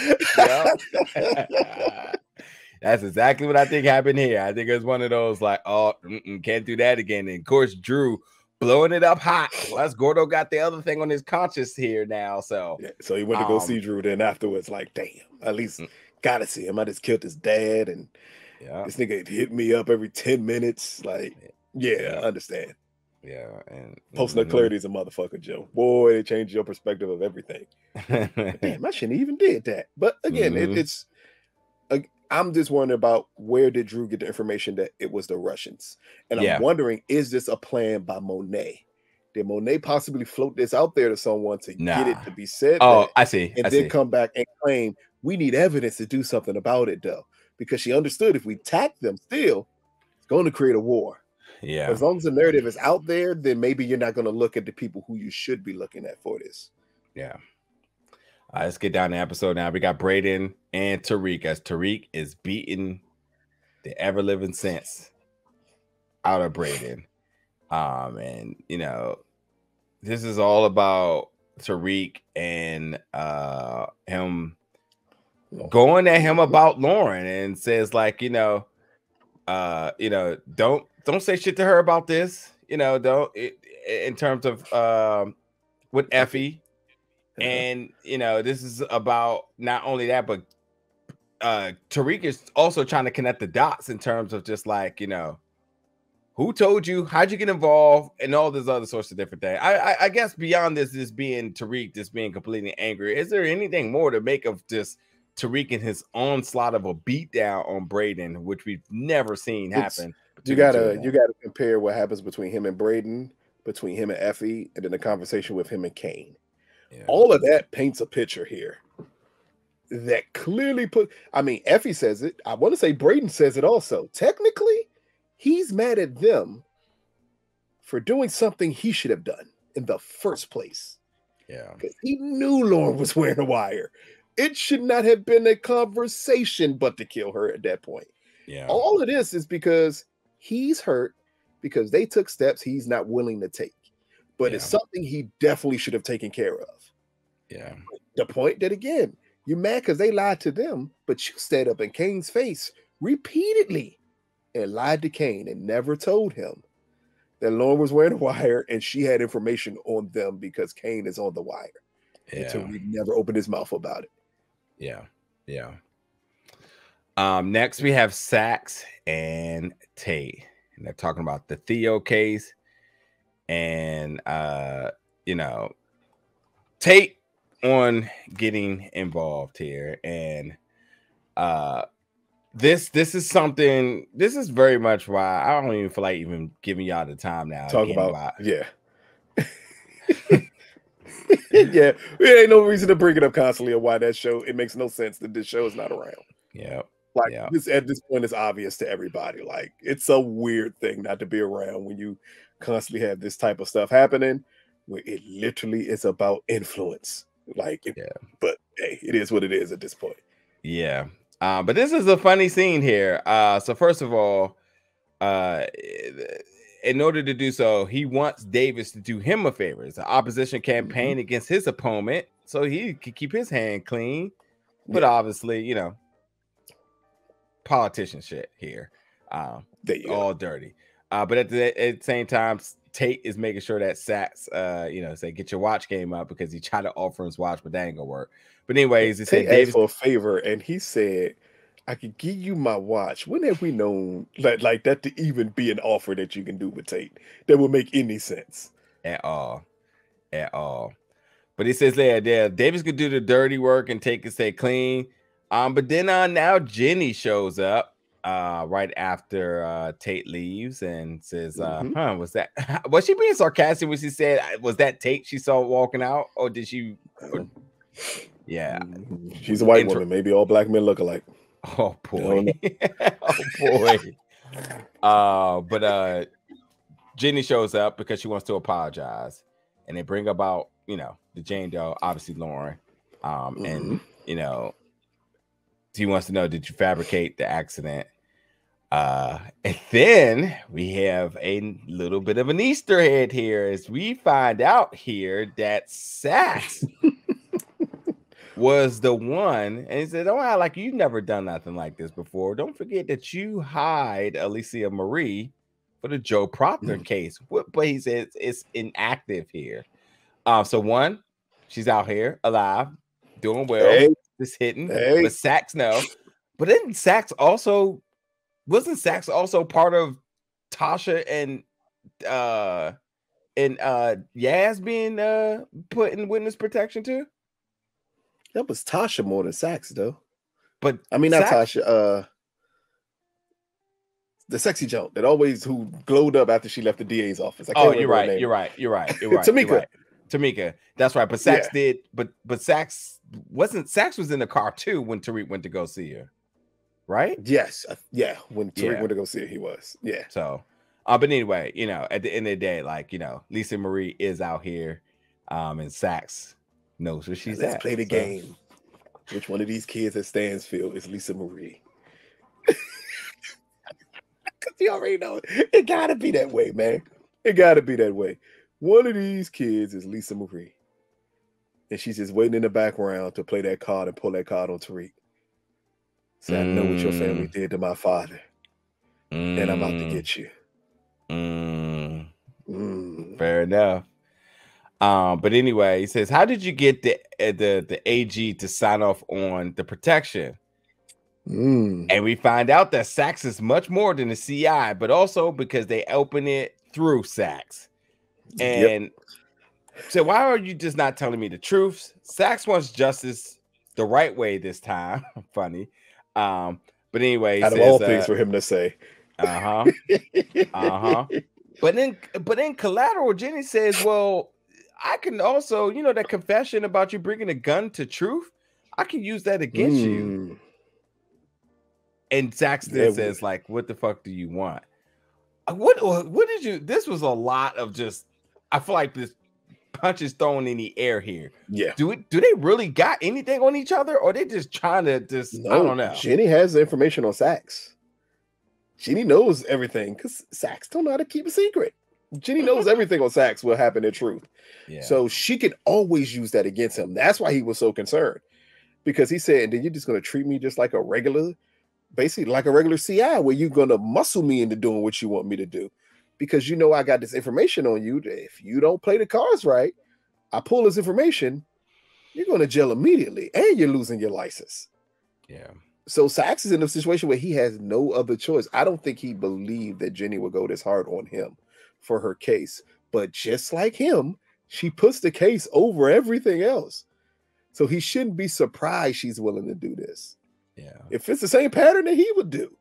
That's exactly what I think happened here. I think it's one of those like, can't do that again. And of course, Drew blowing it up hot. Plus, Gordo got the other thing on his conscience here now. So so he went to go see Drew. Then afterwards, like, damn, at least gotta see him. I just killed his dad, and this nigga hit me up every 10 minutes. Like, I understand. And post-nut clarity is a motherfucker, Joe. Boy, it changed your perspective of everything. Damn, I shouldn't even did that. But again, it's I'm just wondering about where did Drew get the information that it was the Russians? And I'm wondering, is this a plan by Monet? Did Monet possibly float this out there to someone to get it to be said? I see. And then come back and claim we need evidence to do something about it, though, because she understood if we attack them still, it's going to create a war. As long as the narrative is out there, then maybe you're not going to look at the people who you should be looking at for this. Let's get down to the episode now. We got Brayden and Tariq, as Tariq is beating the ever living sense out of Brayden. And you know, this is all about Tariq and him going at him about Lauren, and says like, don't say shit to her about this. In terms of with Effie. And this is about not only that, but Tariq is also trying to connect the dots in terms of just like, who told you, how'd you get involved, and all this other sorts of different things. I guess beyond this being Tariq, just being completely angry, is there anything more to make of just Tariq and his onslaught of a beatdown on Brayden, which we've never seen happen? You gotta compare what happens between him and Brayden, between him and Effie, and then the conversation with him and Kane. Yeah. All of that paints a picture here that clearly Effie says it. I want to say Brayden says it also. Technically, he's mad at them for doing something he should have done in the first place. Yeah. Because he knew Lauren was wearing a wire. It should not have been a conversation but to kill her at that point. Yeah. All of this is because he's hurt because they took steps he's not willing to take. But it's something he definitely should have taken care of. Yeah. The point that, again, you're mad because they lied to them, but you stayed up in Kane's face repeatedly and lied to Kane and never told him that Lauren was wearing a wire and she had information on them because Kane is on the wire. Yeah. Until he never opened his mouth about it. Yeah. Yeah. Next we have Sax and Tate. And they're talking about the Theo case. And Tate on getting involved here, and this is something. This is very much why I don't even feel like even giving y'all the time now. Yeah. Yeah, there ain't no reason to bring it up constantly, or why that show. It makes no sense that this show is not around. Yeah. This at this point is obvious to everybody. Like, it's a weird thing not to be around when you constantly have this type of stuff happening, where it literally is about influence. But hey, it is what it is at this point. Yeah. But this is a funny scene here. So first of all, in order to do so, he wants Davis to do him a favor. It's an opposition campaign against his opponent, so he could keep his hand clean. But obviously, politician shit here. All dirty. But at the same time, Tate is making sure that Sax, say get your watch game up, because he tried to offer his watch, but that ain't gonna work. But anyways, he said Davis asked for a favor, and he said, "I could give you my watch." When have we known like that to even be an offer that you can do with Tate that would make any sense at all? But he says, yeah, Davis could do the dirty work and Tate can stay clean. But then now Jenny shows up right after Tate leaves and says, was she being sarcastic when she said, was that Tate she saw walking out, or did she? Yeah, she's a white woman. Maybe all black men look alike. Oh boy. But Jenny shows up because she wants to apologize, and they bring about the Jane Doe, obviously Lauren, and he wants to know, did you fabricate the accident? And then we have a little bit of an Easter egg here, as we find out here that Sax was the one, and he said, "Don't act like you've never done nothing like this before. Don't forget that you hired Alicia Marie for the Joe Proctor case." But he says it's inactive here. So one, she's out here alive, doing well, just hitting. But Sax no. But then wasn't Sax also part of Tasha and Yaz being put in witness protection too? That was Tasha more than Sax, though. But I mean, not Tasha. The sexy joke that always who glowed up after she left the DA's office. You're right. Tamika. That's right. But Sax did. But Sax was in the car too when Tariq went to go see her, right? Yes. Yeah. When Tariq went to go see her, he was. Yeah. So, but anyway, at the end of the day, Lisa Marie is out here, and Sax knows where she's Let's at. play the game. Which one of these kids at Stansfield is Lisa Marie? Because you already know it gotta be that way, man. It gotta be that way. One of these kids is Lisa Marie. And she's just waiting in the background to play that card and pull that card on Tariq. Say, I know what your family did to my father. And I'm out to get you. Fair enough. But anyway, he says, how did you get the AG to sign off on the protection? And we find out that Sachs is much more than the CI, but also because they open it through Sachs. And so why are you just not telling me the truth? Sachs wants justice the right way this time. Funny. But anyway, out of all things for him to say. But in collateral, Jenny says, well, I can also, you know, that confession about you bringing a gun to truth, I can use that against you. And Saxton says, like, what the fuck do you want? What did you, this was a lot of just, I feel like this punches thrown in the air here. Yeah. Do they really got anything on each other, or they just trying to just, I don't know. Jenny has the information on Sachs. Jenny knows everything because Sachs don't know how to keep a secret. Jenny knows everything on Sachs will happen in truth. Yeah. So she can always use that against him. That's why he was so concerned. Because he said, and then you're just going to treat me just like a regular, basically like a regular CI, where you're going to muscle me into doing what you want me to do. Because you know I got this information on you. If you don't play the cards right, I pull this information, you're going to jail immediately, and you're losing your license. Yeah. So Sachs is in a situation where he has no other choice. I don't think he believed that Jenny would go this hard on him for her case. But just like him, she puts the case over everything else. So he shouldn't be surprised she's willing to do this. Yeah. If it's the same pattern that he would do.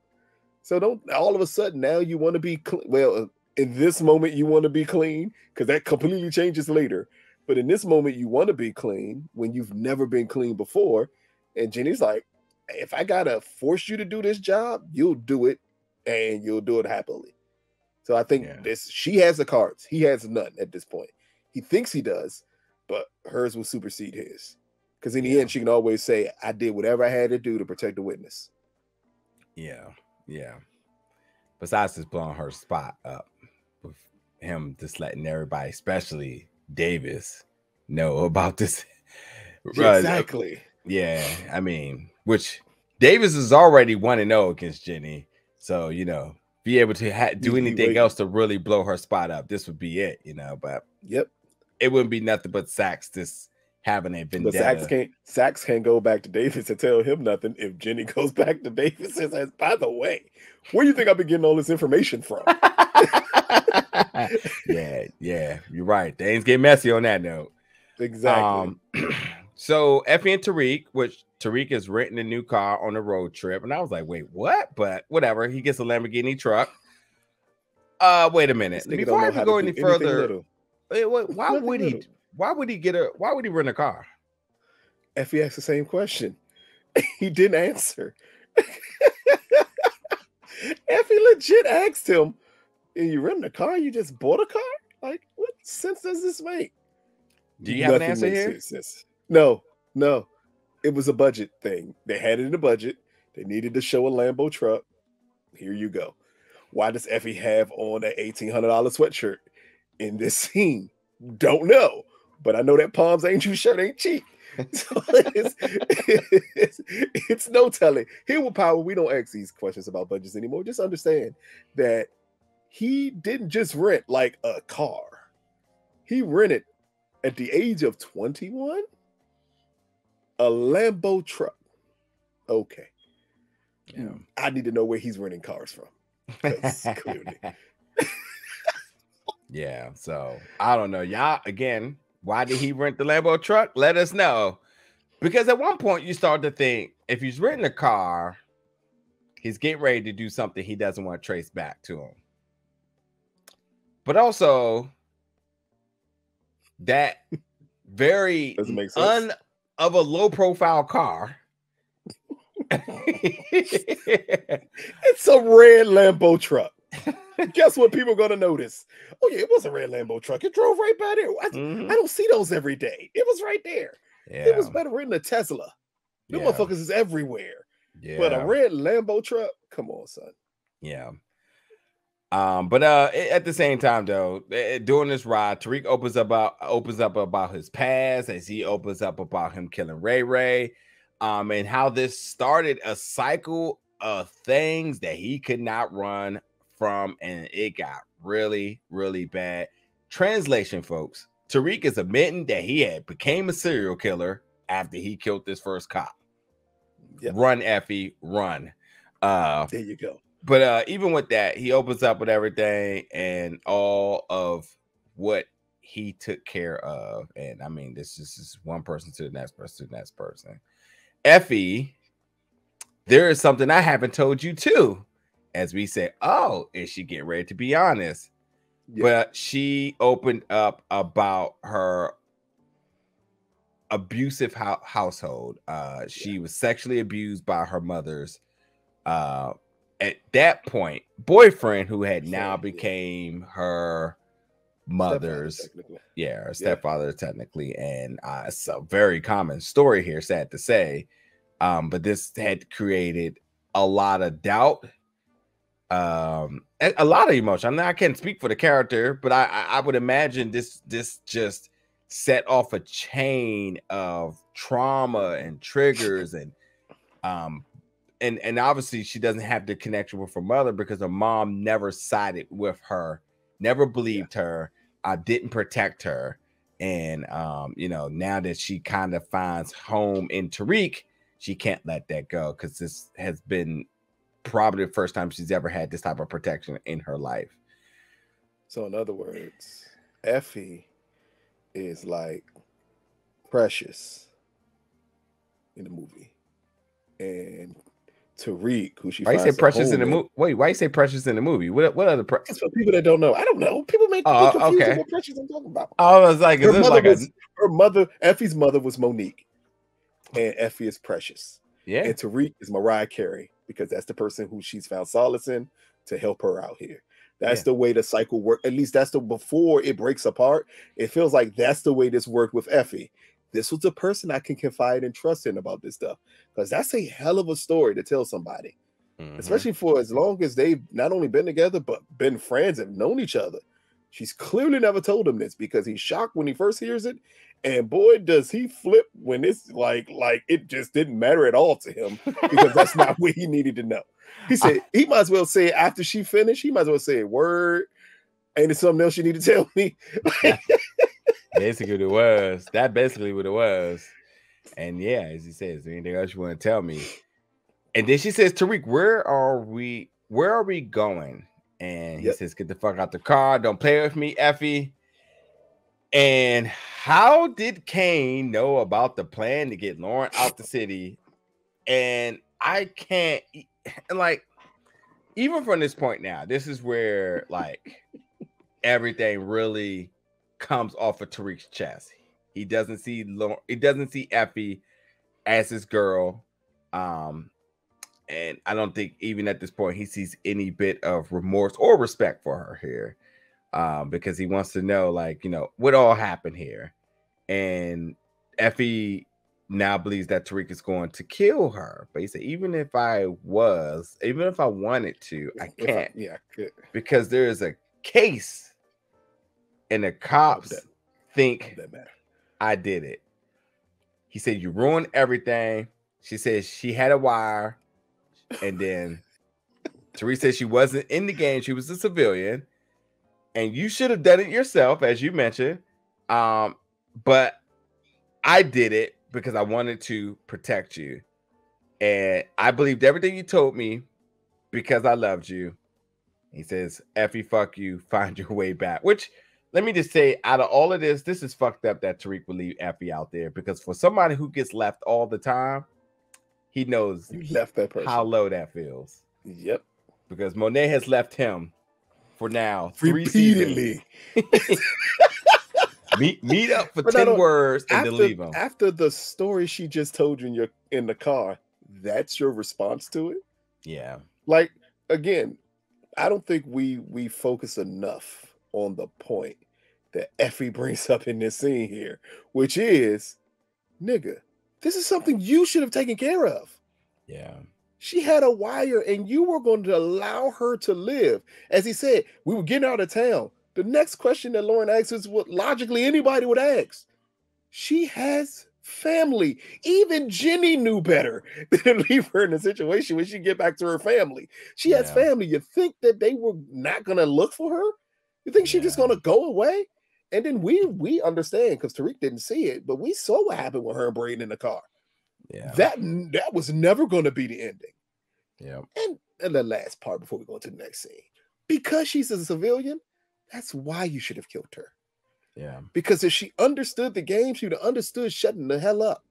So don't all of a sudden now you want to be clean. Well, in this moment you want to be clean because that completely changes later. But in this moment you want to be clean when you've never been clean before. And Jenny's like, if I gotta force you to do this job, you'll do it, and you'll do it happily. So I think she has the cards. He has none at this point. He thinks he does, but hers will supersede his. Because in the end, she can always say, I did whatever I had to do to protect the witness. Yeah. Besides just blowing her spot up with him just letting everybody, especially Davis, know about this. Exactly. Yeah, I mean, which Davis is already 1-0 against Jenny. So, you know, be able to do anything else to really blow her spot up, this would be it, you know. But it wouldn't be nothing but Sachs just having a vendetta. But Sachs can't go back to Davis and tell him nothing if Jenny goes back to Davis and says, by the way, where do you think I've been getting all this information from? yeah, you're right. Things get messy on that note. Exactly. So Effie and Tariq, which Tariq is renting a new car on a road trip, and I was like, wait, what? But whatever. He gets a Lamborghini truck. Wait a minute. Before I even go any further, why would he rent a car? Effie asked the same question. He didn't answer. Effie legit asked him, "Are you renting a car? You just bought a car? Like, what sense does this make?" Do you have an answer here? No. It was a budget thing. They had it in the budget. They needed to show a Lambo truck. Here you go. Why does Effie have on an $1,800 sweatshirt in this scene? Don't know. But I know that Palms Angel shirt ain't cheap. So it's no telling. Here with Power, we don't ask these questions about budgets anymore. Just understand that he didn't just rent like a car. He rented at the age of 21 a Lambo truck. Okay. Yeah. I need to know where he's renting cars from. Clearly. Yeah, so I don't know. Y'all, again, why did he rent the Lambo truck? Let us know. Because at one point you start to think if he's renting a car, he's getting ready to do something he doesn't want to trace back to him. But also, that very of a low profile car. It's a red Lambo truck. Guess what people are going to notice? Oh yeah, it was a red Lambo truck. It drove right by there. I don't see those every day. It was right there. It was better in the Tesla. Them motherfuckers is everywhere. Yeah. But a red Lambo truck, come on, son. Yeah. But at the same time, though, during this ride, Tariq opens up about his past, as he opens up about him killing Ray Ray, and how this started a cycle of things that he could not run from, and it got really, really bad. Translation, folks: Tariq is admitting that he had became a serial killer after he killed this first cop. Yep. Run, Effie, run. There you go. But even with that, he opens up with everything and all of what he took care of. And I mean, this is one person to the next person to the next person. Effie, there is something I haven't told you too. As we say, oh, is she getting ready to be honest? Yeah. But she opened up about her abusive household. She was sexually abused by her mother's at that point, boyfriend, who had now became her mother's, her stepfather technically, and it's a very common story here, sad to say, but this had created a lot of doubt, a lot of emotion. I can't speak for the character, but I would imagine this just set off a chain of trauma and triggers, and obviously she doesn't have the connection with her mother because her mom never sided with her, never believed her, didn't protect her. And, now that she kind of finds home in Tariq, she can't let that go because this has been probably the first time she's ever had this type of protection in her life. So in other words, Effie is like Precious in the movie. And Tariq, who she why you say Precious in the movie? Wait, why you say Precious in the movie? What other It's for people that don't know. I don't know. People make confused what Precious I'm talking about. I was like, her mother, Effie's mother was Monique, and Effie is Precious. Yeah, and Tariq is Mariah Carey because that's the person who she's found solace in to help her out here. That's the way the cycle works. At least that's before it breaks apart. It feels like that's the way this worked with Effie. This was the person I can confide and trust in about this stuff, because that's a hell of a story to tell somebody, especially for as long as they've not only been together, but been friends and known each other. She's clearly never told him this because he's shocked when he first hears it. And boy, does he flip when it's like it just didn't matter at all to him because that's not what he needed to know. He said he might as well say it after she finished. He might as well say a word. Ain't it something else you need to tell me? Basically what it was. That basically what it was. And yeah, as he says, anything else you want to tell me? And then she says, Tariq, where are we going? And he says, get the fuck out the car. Don't play with me, Effie. And how did Kane know about the plan to get Lauren out the city? And I can't, like, even from this point now, this is where like everything really comes off of Tariq's chest. He doesn't see Effie as his girl. And I don't think even at this point he sees any bit of remorse or respect for her here. Because he wants to know, like, what all happened here. And Effie now believes that Tariq is going to kill her. But he said, even if I wanted to, I can't. I could. Because there is a case and the cops think I did it. He said, you ruined everything. She says she had a wire. And then Tariq said she wasn't in the game. She was a civilian. And you should have done it yourself, as you mentioned. But I did it because I wanted to protect you. And I believed everything you told me because I loved you. He says, Effie, fuck you. Find your way back. Which, let me just say, out of all of this is fucked up that Tariq will leave Effie out there. Because for somebody who gets left all the time, he knows you left that person. How low that feels. Yep. Because Monet has left him for now repeatedly. meet up for 10 words and then leave him. After the story she just told you in the car, that's your response to it? Yeah. Like, again, I don't think we focus enough on the point that Effie brings up in this scene here, which is nigga, this is something you should have taken care of. Yeah. She had a wire and you were going to allow her to live. As he said, we were getting out of town. The next question that Lauren asks is what logically anybody would ask. She has family. Even Jenny knew better than leave her in a situation when she get back to her family. She has family. You think that they were not going to look for her? You think she's just going to go away? And then we understand because Tariq didn't see it, but we saw what happened with her and Braden in the car. Yeah, that was never going to be the ending. Yeah. And the last part before we go to the next scene, because she's a civilian, that's why you should have killed her. Yeah. Because if she understood the game, she would have understood shutting the hell up.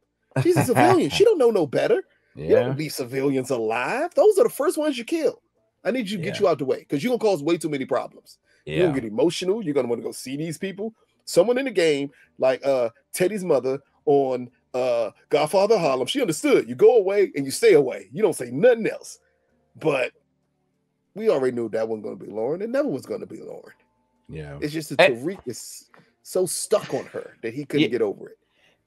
She's a civilian. She don't know no better. Yeah. You don't leave civilians alive. Those are the first ones you kill. I need you to get you out the way because you're going to cause way too many problems. You're going to get emotional. You're going to want to go see these people. Someone in the game, like Teddy's mother on Godfather Harlem, she understood. You go away and you stay away. You don't say nothing else. But we already knew that wasn't going to be Lauren. It never was going to be Lauren. Yeah. It's just that Tariq is so stuck on her that he couldn't get over it.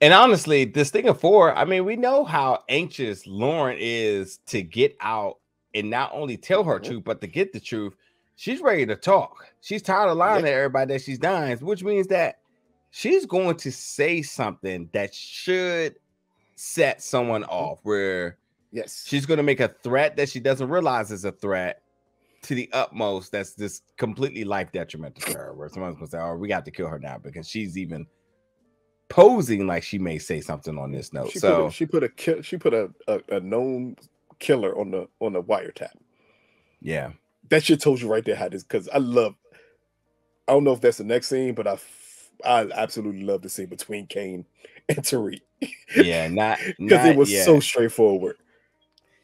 And honestly, this thing of 4, I mean, we know how anxious Lauren is to get out and not only tell her truth, but to get the truth. She's ready to talk. She's tired of lying to everybody that she's dying, which means that she's going to say something that should set someone off, where she's going to make a threat that she doesn't realize is a threat to the utmost. That's just completely life detrimental to her, where someone's going to say, oh, we got to kill her now because she's even posing like she may say something on this note. She put a known killer on the wiretap. Yeah. That shit told you right there how this, because I don't know if that's the next scene, but I absolutely love the scene between Kane and Tariq. Yeah, not because it was so straightforward.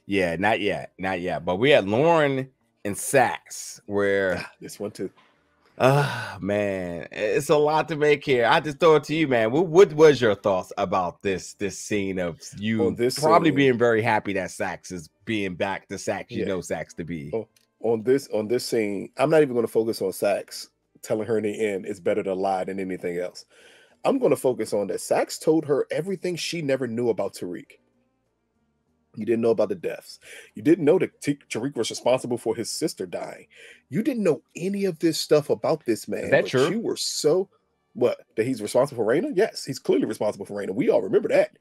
Yeah, not yet. But we had Lauren and Sax, where this one too. Man, it's a lot to make here. I just throw it to you, man. What was your thoughts about this scene of you probably being very happy that Sax is being back to Sax you know Sax to be? On this scene, I'm not even going to focus on Sax telling her in the end it's better to lie than anything else. I'm going to focus on that Sax told her everything she never knew about Tariq. You didn't know about the deaths. You didn't know that Tariq was responsible for his sister dying. You didn't know any of this stuff about this man. Is that true? You were that he's responsible for Raina? Yes, he's clearly responsible for Raina. We all remember that.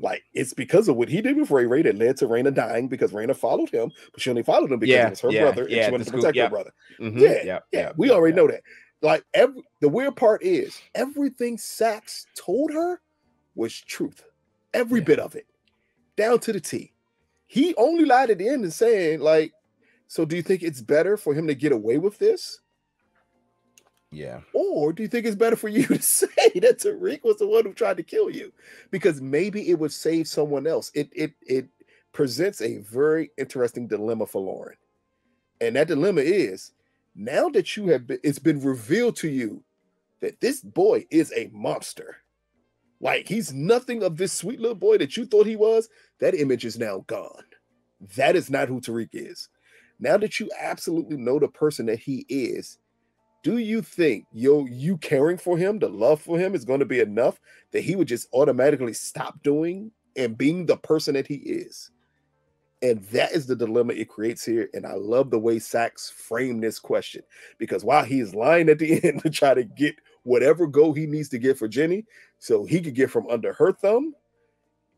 Like, it's because of what he did with Ray Ray that led to Raina dying, because Raina followed him, but she only followed him because it was her brother and she wanted to protect her brother. We already know that. Like, the weird part is everything Sax told her was truth. Every bit of it. Down to the T. He only lied at the end and saying, like, so do you think it's better for him to get away with this? Yeah. Or do you think it's better for you to say that Tariq was the one who tried to kill you? Because maybe it would save someone else. It presents a very interesting dilemma for Lauren. And that dilemma is, now that it's been revealed to you that this boy is a monster. Like, he's nothing of this sweet little boy that you thought he was. That image is now gone. That is not who Tariq is. Now that you absolutely know the person that he is, do you think you caring for him, the love for him, is going to be enough that he would just automatically stop doing and being the person that he is? And that is the dilemma it creates here. And I love the way Sax framed this question, because while he is lying at the end to try to get whatever goal he needs to get for Jenny so he could get from under her thumb,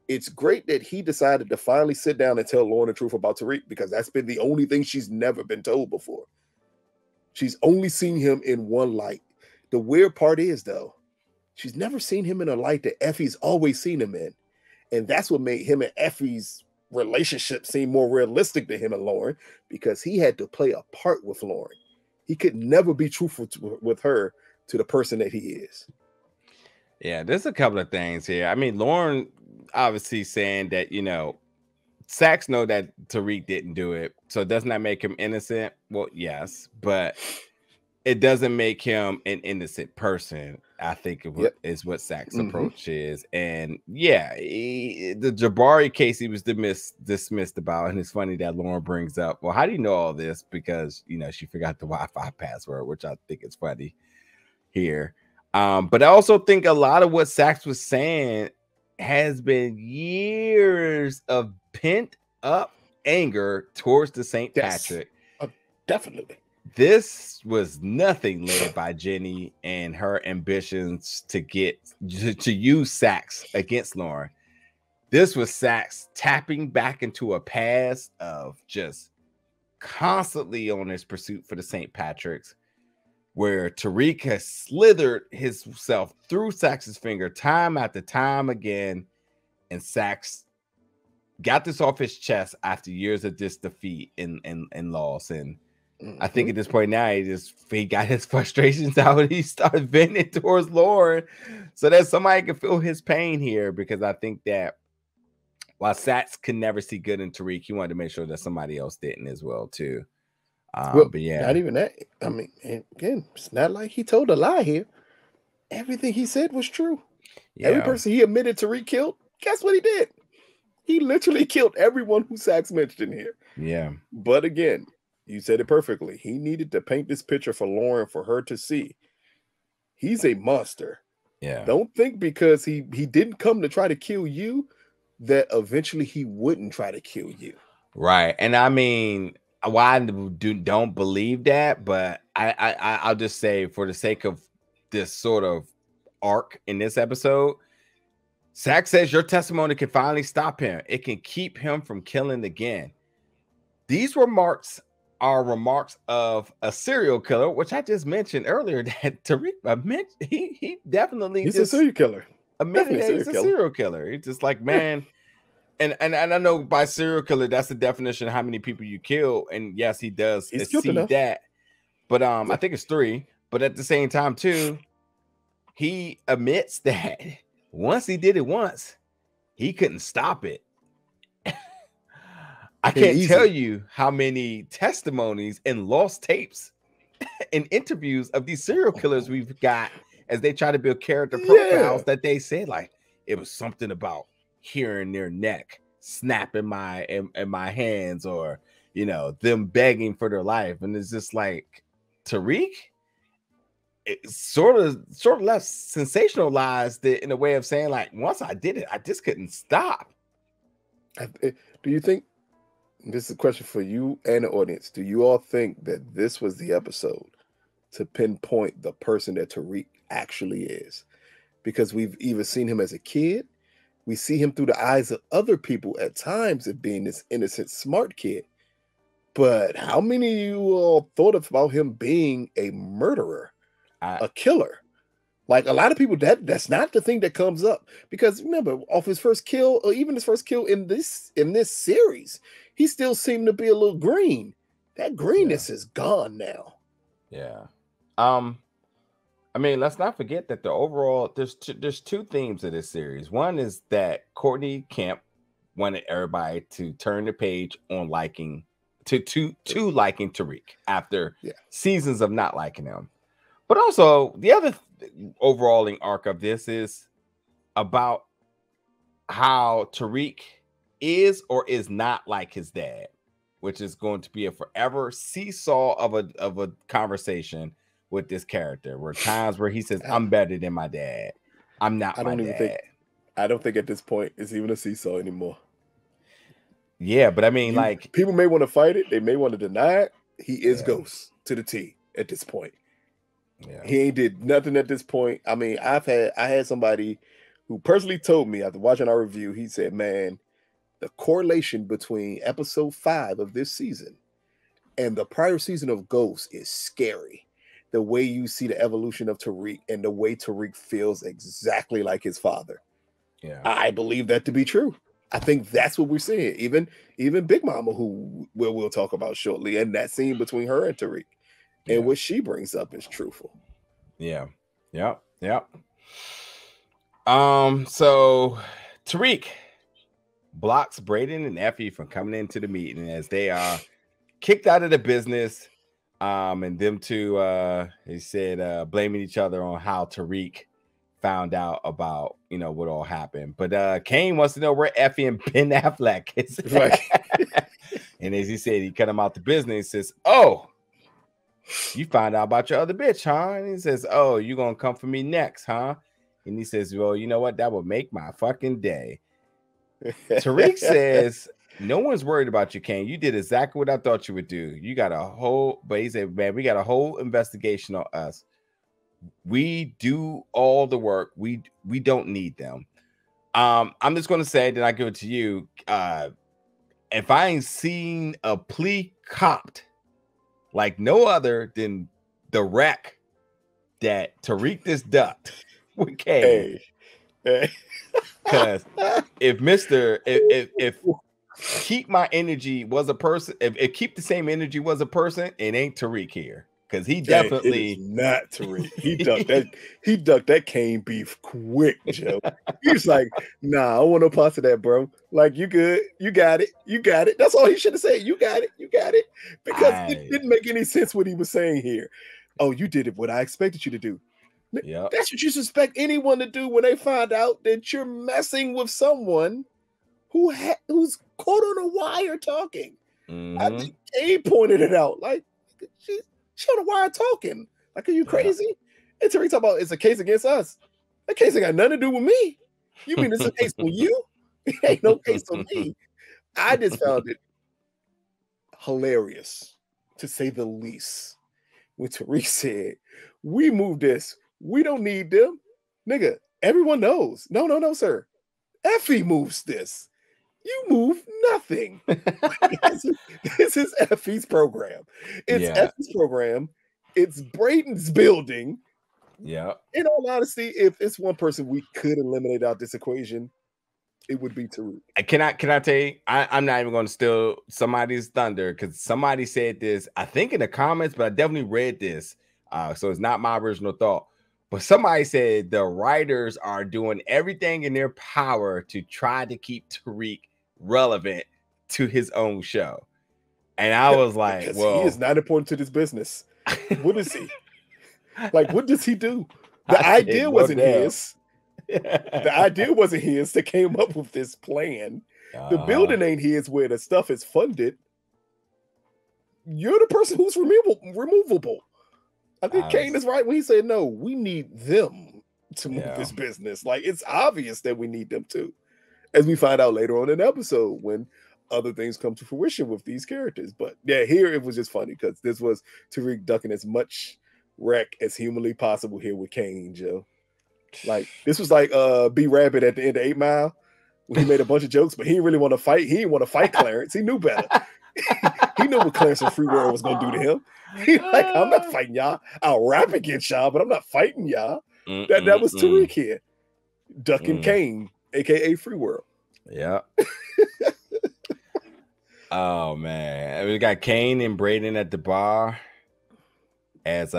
it's great that he decided to finally sit down and tell Lauren the truth about Tariq, because that's been the only thing she's never been told before. She's only seen him in one light. The weird part is, though, she's never seen him in a light that Effie's always seen him in. And that's what made him and Effie's relationship seem more realistic to him and Lauren, because he had to play a part with Lauren. He could never be truthful with her to the person that he is. Yeah, there's a couple of things here. I mean, Lauren obviously saying that, Sax know that Tariq didn't do it, so does not make him innocent. Well, yes, but it doesn't make him an innocent person. I think is what Sax's approach is. And the Jabari case he was dismissed about, and it's funny that Lauren brings up, well, how do you know all this? Because she forgot the Wi-Fi password, which I think is funny here. But I also think a lot of what Sax was saying has been years of pent up anger towards the St. Patrick. Definitely. This was nothing led by Jenny and her ambitions to use Saxe against Lauren. This was Saxe tapping back into a past of just constantly on his pursuit for the St. Patrick's, where Tariq has slithered himself through Saxe's finger time after time again, and Saxe got this off his chest after years of this defeat and loss. And I think at this point now, he got his frustrations out and he started venting towards Lauren so that somebody can feel his pain here, because I think that while Saxe could never see good in Tariq, he wanted to make sure that somebody else didn't as well too. But yeah, not even that. I mean, again, it's not like he told a lie here. Everything he said was true. Yeah. Every person he admitted Tariq killed, guess what he did? He literally killed everyone who Saxe mentioned here. Yeah. But again, you said it perfectly. He needed to paint this picture for Lauren for her to see. He's a monster. Yeah. Don't think because he didn't come to try to kill you that eventually he wouldn't try to kill you. Right. And I mean, why don't believe that, but I'll just say, for the sake of this sort of arc in this episode, Saxe says your testimony can finally stop him. It can keep him from killing again. These remarks are remarks of a serial killer, which I just mentioned earlier that Tariq he definitely he's a serial killer. He's a serial killer. He's just like, man. And I know by serial killer, that's the definition of how many people you kill. And yes, he does exceed that. But I think it's 3. But at the same time, too, he admits that once he did it once, he couldn't stop it. I can't tell you how many testimonies and lost tapes and interviews of these serial killers we've got as they try to build character profiles that they said, like, it was something about hearing their neck snap in my hands, or them begging for their life. And it's just like Tariq, it sort of left sensationalized it in a way of saying, like, once I did it, I just couldn't stop. Do you think, this is a question for you and the audience, do you all think that this was the episode to pinpoint the person that Tariq actually is? Because we've even seen him as a kid. We see him through the eyes of other people at times of being this innocent, smart kid. But how many of you all thought about him being a murderer, a killer? Like, a lot of people, that's not the thing that comes up. Because remember, off his first kill, or even his first kill in this series, he still seemed to be a little green. That greenness is gone now. Yeah. I mean, let's not forget that the overall, there's 2 themes of this series. One is that Courtney Kemp wanted everybody to turn the page on liking liking Tariq after seasons of not liking him. But also, the other overall arc of this is about how Tariq is or is not like his dad, which is going to be a forever seesaw of a conversation with this character, where times where he says, I'm better than my dad. I'm not my dad. I don't think at this point it's even a seesaw anymore. Yeah, but I mean, like, people may want to fight it, they may want to deny it. He is Ghost to the T at this point. Yeah. He ain't did nothing at this point. I mean, I had somebody who personally told me after watching our review, he said, man, the correlation between episode 5 of this season and the prior season of Ghost is scary. The way you see the evolution of Tariq and the way Tariq feels exactly like his father. Yeah, I believe that to be true. I think that's what we're seeing. Even Big Mama, who we'll talk about shortly, and that scene between her and Tariq, and what she brings up is truthful. Yeah. Yep. So Tariq blocks Braden and Effie from coming into the meeting as they are kicked out of the business. And them two, they said, blaming each other on how Tariq found out about, what all happened. But Kane wants to know where Effie and Ben Affleck is. Right. And as he said, he cut him out the business. He says, oh, you found out about your other bitch, huh? And he says, oh, you gonna come for me next, huh? And he says, well, you know what? That would make my fucking day. Tariq says, no one's worried about you, Kane. You did exactly what I thought you would do. You got a whole, but he said, man, we got a whole investigation on us. We do all the work. We don't need them. I'm just going to say that I give it to you. If I ain't seen a plea copped like no other than the wreck that Tariq this ducked with Kane. Because if keep my energy was a person, if keep the same energy was a person, it ain't Tariq here. Because he definitely it is not Tariq. He ducked that Kane beef quick, Joe. He's like, nah, I don't want no parts of that, bro. Like, you good, you got it. That's all he should have said. You got it. Because it didn't make any sense what he was saying here. Oh, you did it what I expected you to do. Yeah, that's what you suspect anyone to do when they find out that you're messing with someone who's caught on a wire talking. I think Kane pointed it out. Like, she on the wire talking. Like, are you crazy? And Tariq talking about it's a case against us. That case ain't got nothing to do with me. You mean it's a case for you? It ain't no case for me. I just found it hilarious, to say the least, when Tariq said, we moved this. We don't need them. Nigga, everyone knows. No, sir. Effie moves this. You move nothing. This is Effie's program. It's Effie's program. It's Braden's building. Yeah. In all honesty, if it's one person we could eliminate out this equation, it would be Tariq. Can I tell you? I'm not even going to steal somebody's thunder, because somebody said this, I think in the comments, but I definitely read this. So it's not my original thought. But somebody said the writers are doing everything in their power to try to keep Tariq relevant to his own show. And I was like, because well, he is not important to this business. What is he? Like, what does he do? The idea wasn't his. The idea wasn't his that came up with this plan. The building ain't his where the stuff is funded. You're the person who's removable. I think Kane is right when he said, no, we need them to move this business. Like, it's obvious that we need them too, as we find out later on in the episode when other things come to fruition with these characters. But yeah, here it was just funny because this was Tariq ducking as much wreck as humanly possible here with Kane, Joe. Like, this was like B Rabbit at the end of 8 Mile, when he made a bunch of jokes, but he didn't really want to fight. He didn't want to fight Clarence. He knew better. He knew what Clarence and Free World was going to do to him. He's like, I'm not fighting y'all. I'll rap against y'all, but I'm not fighting y'all. That was Tariq here. Ducking Kane, a.k.a. Free World. Yeah. Oh, man. We got Kane and Braden at the bar as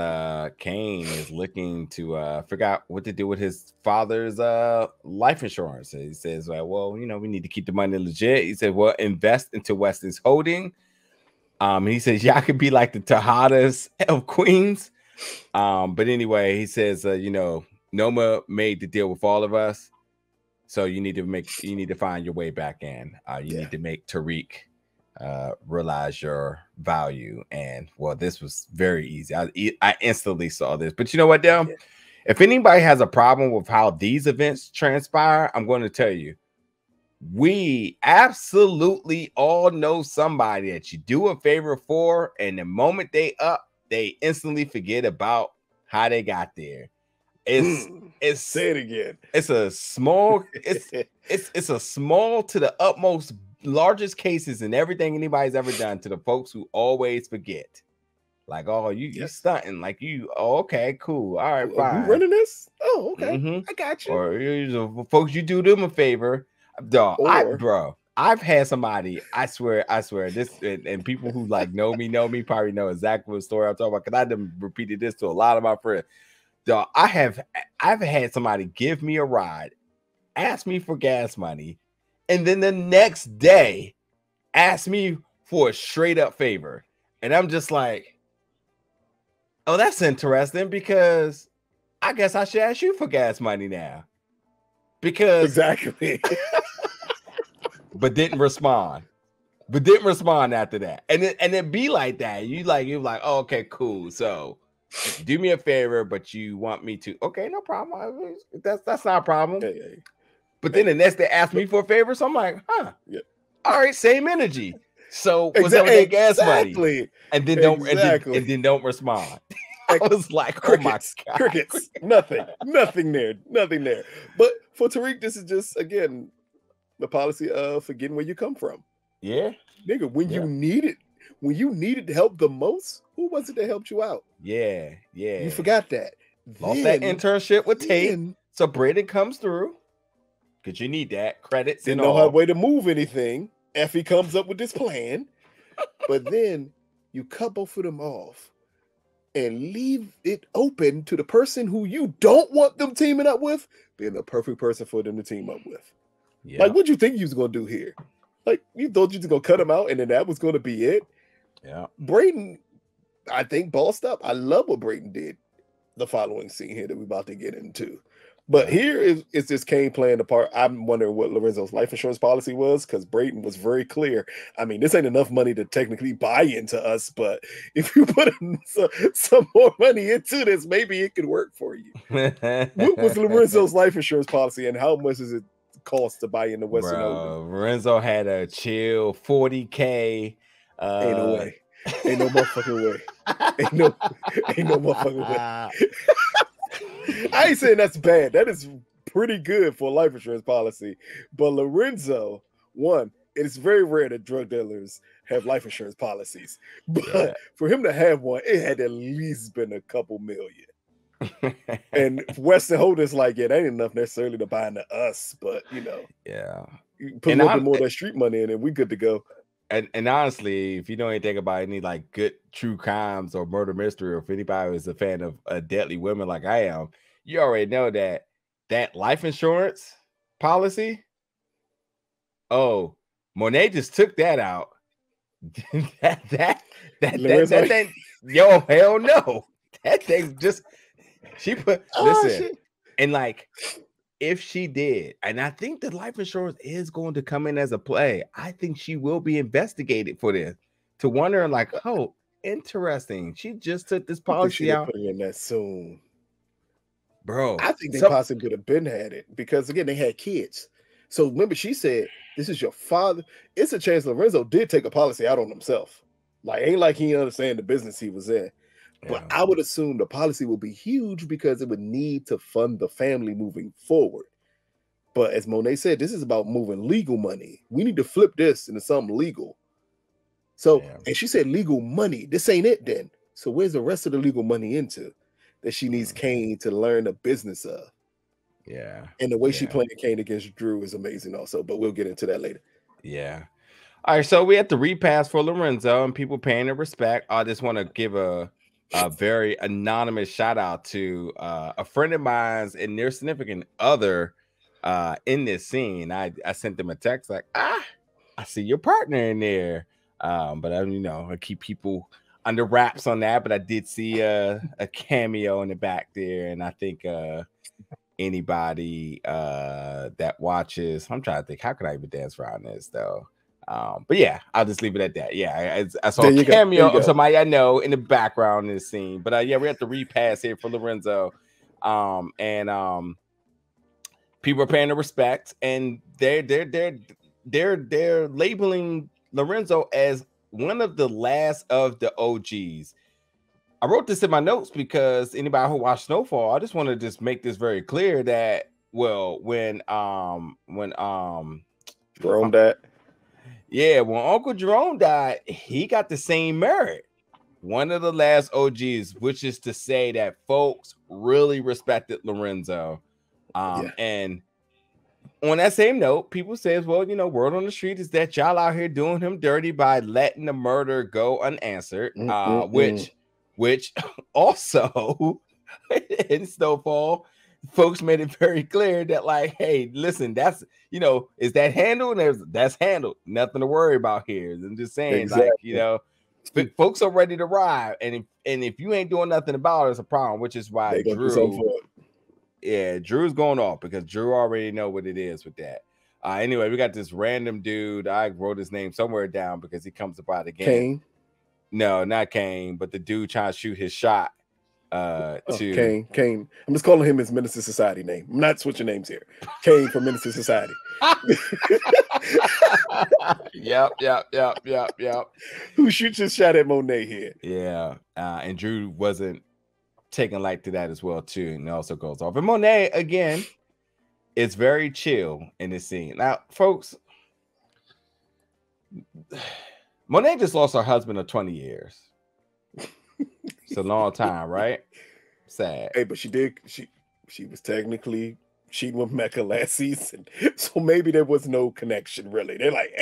Kane is looking to figure out what to do with his father's life insurance. He says, well, you know, we need to keep the money legit. He said, well, invest into Weston's holding. He says, y'all could be like the Tejadas of Queens. But anyway, he says, you know, Noma made the deal with all of us. So you need to find your way back in. You need to make Tariq realize your value. And well, this was very easy. I instantly saw this. But you know what, Dale? If anybody has a problem with how these events transpire, I'm going to tell you, we absolutely all know somebody that you do a favor for, and the moment they up, they instantly forget about how they got there. It's say it again. It's a small, it's a small to the utmost largest cases in everything anybody's ever done to the folks who always forget. Like, oh, you stunting, like okay, cool, all right, fine. You running this? Oh, okay, I got you. Or folks, you do them a favor. Dog, I've had somebody, I swear this, and people who like know me probably know exactly what story I'm talking about, because I done repeated this to a lot of my friends. Dog, I've had somebody give me a ride, ask me for gas money, and then the next day ask me for a straight up favor. And I'm just like, oh, that's interesting, because I guess I should ask you for gas money now. Because exactly. but didn't respond after that. And it be like that. You're like, oh, okay, cool. So do me a favor, but you want me to. Okay, no problem. That's not a problem. Hey. But then the next they asked me for a favor, so I'm like, huh. Yeah. All right, same energy. So what's up with that gas money? And then don't and then don't respond. I was like, crickets, oh my God. Crickets. Nothing there. But for Tariq, this is just, again, the policy of forgetting where you come from. Yeah. Nigga, when you needed help the most, who was it that helped you out? Yeah. You forgot that. Lost that internship with Tate. So Braden comes through. Because you need that. Credits didn't and all. know how way to move anything. Effie comes up with this plan. But then you cut both of them off and leave it open to the person who you don't want them teaming up with being the perfect person for them to team up with. Yeah. Like, what'd you think you was going to do here? Like, you thought you was going to cut him out and then that was going to be it? Yeah. Braden, I think, bossed up. I love what Braden did the following scene here that we're about to get into. But here is this Kane playing the part. I'm wondering what Lorenzo's life insurance policy was, because Braden was very clear. I mean, this ain't enough money to technically buy into us, but if you put some more money into this, maybe it could work for you. What was Lorenzo's life insurance policy, and how much does it cost to buy into Western Open? Lorenzo had a chill 40K. Ain't no way. Ain't no motherfucking way. Ain't no motherfucking way. I ain't saying that's bad. That is pretty good for a life insurance policy. But Lorenzo, one, it is very rare that drug dealers have life insurance policies. But for him to have one, it had at least been a couple million. And Weston Holden's like, that ain't enough necessarily to buy into us, but you know, you put a little bit more of that street money in and we good to go. And honestly, if you know anything about any like good true crimes or murder mystery, or if anybody is a fan of deadly women like I am, you already know that life insurance policy. Oh, Monet just took that out. that thing, yo, hell no. That thing just she put listen, and like if she did, and I think the life insurance is going to come in as a play, I think she will be investigated for this. To wonder, like, oh, interesting. She just took this policy out. Putting in that soon, bro. I think they possibly could have been had it because again they had kids. So remember, she said, "This is your father." It's a chance Lorenzo did take a policy out on himself. Like, ain't like he understand the business he was in. But I would assume the policy will be huge because it would need to fund the family moving forward. But as Monet said, this is about moving legal money. We need to flip this into something legal. So, and she said legal money. This ain't it then. So where's the rest of the legal money into that she needs Kane to learn the business of? Yeah. And the way she played Kane against Drew is amazing also, but we'll get into that later. Yeah. All right, so we had the repass for Lorenzo and people paying their respect. I just want to give a very anonymous shout out to a friend of mine's and their significant other in this scene. I sent them a text like, I see your partner in there. But I keep people under wraps on that. But I did see a cameo in the back there, and I think anybody that watches, I'm trying to think, how could I even dance around this though? But yeah, I'll just leave it at that. Yeah, I saw a cameo of somebody I know in the background in this scene. But yeah, we have to repass here for Lorenzo. And people are paying the respect, and they're labeling Lorenzo as one of the last of the OGs. I wrote this in my notes because anybody who watched Snowfall, I just want to just make this very clear that when Jerome died. Yeah, when Uncle Jerome died, he got the same merit. One of the last OGs, which is to say that folks really respected Lorenzo. And on that same note, people says, well, word on the street is that y'all out here doing him dirty by letting the murder go unanswered, which also in Snowfall, folks made it very clear that, like, hey, listen, that's, is that handled? That's handled. Nothing to worry about here. I'm just saying, folks are ready to ride. And if you ain't doing nothing about it, it's a problem, which is why Drew's going off because Drew already know what it is with that. Anyway, we got this random dude. I wrote his name somewhere down because he comes about again. Kane? No, not Kane, but the dude trying to shoot his shot. to Kane. I'm just calling him his Menace to Society name. I'm not switching names here. Kane from Menace to Society. Yep. Who shoots his shot at Monet here? Yeah. And Drew wasn't taking light to that as well, too. And it also goes off. And Monet, again, is very chill in this scene. Now, folks, Monet just lost her husband of 20 years. It's a long time, right? Sad. Hey, but she was technically cheating with Mecca last season. So maybe there was no connection, really. They're like,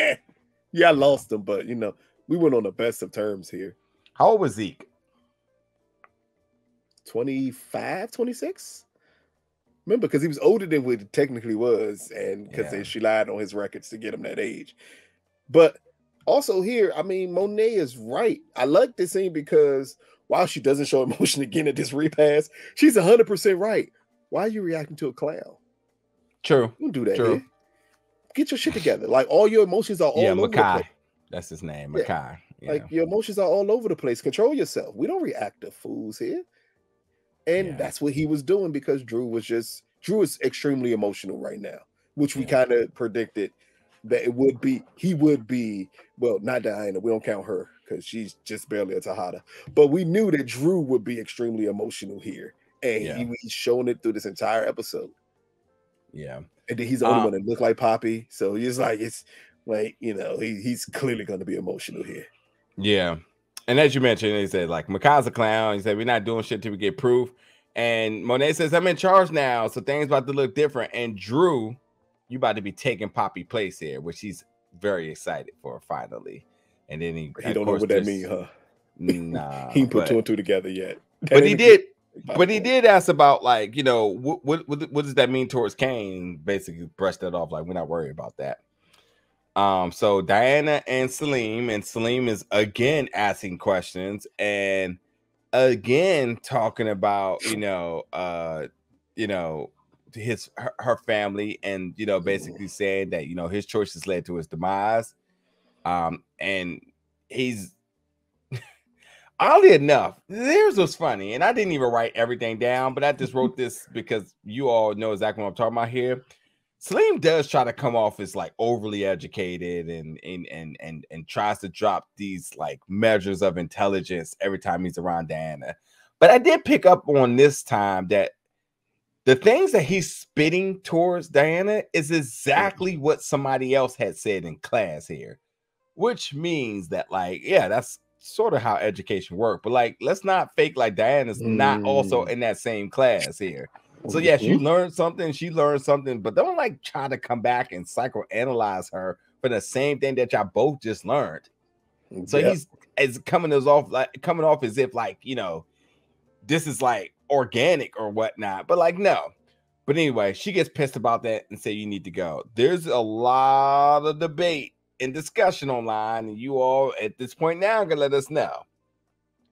yeah, I lost him, but, we went on the best of terms here. How old was Zeke? 25, 26? Remember, because he was older than what he technically was, and because she lied on his records to get him that age. But also here, I mean, Monet is right. I like this scene because while she doesn't show emotion again at this repass, she's 100% right. Why are you reacting to a clown? True. Don't do that. True. Here. Get your shit together. Like, all your emotions are all over the place. That's his name, Makai. Yeah. Like, your emotions are all over the place. Control yourself. We don't react to fools here. And that's what he was doing, because Drew is extremely emotional right now, which we kind of predicted that he would be, well, not Diana. We don't count her because she's just barely a Tejada. But we knew that Drew would be extremely emotional here. And he's showing it through this entire episode. Yeah. And then he's the only one that looked like Poppy. So he's like, it's like, he's clearly going to be emotional here. Yeah. And as you mentioned, he said, like, Makai's a clown. He said, we're not doing shit till we get proof. And Monet says, I'm in charge now, so things about to look different. And Drew, you about to be taking Poppy place here, which he's very excited for finally. And then he don't know what that means, huh? Nah. He ain't put two and two together yet. But he did. But he did ask about, like, what does that mean towards Kane? Basically brushed that off, like, we're not worried about that. So Diana and Salim is again asking questions and again talking about her family, and basically saying that his choices led to his demise. And he's oddly enough, theirs was funny, and I didn't even write everything down, but I just wrote this because you all know exactly what I'm talking about here. Salim does try to come off as like overly educated and tries to drop these like measures of intelligence every time he's around Diana. But I did pick up on this time that the things that he's spitting towards Diana is exactly what somebody else had said in class here, which means that, like, that's sort of how education works. But like, let's not fake like Diana's not also in that same class here. So yes, you learned something, she learned something, but don't like try to come back and psychoanalyze her for the same thing that y'all both just learned. So he's coming off as if like, this is like organic or whatnot, but like, no. But anyway, she gets pissed about that and say you need to go. There's a lot of debate and discussion online, and you all at this point now gonna let us know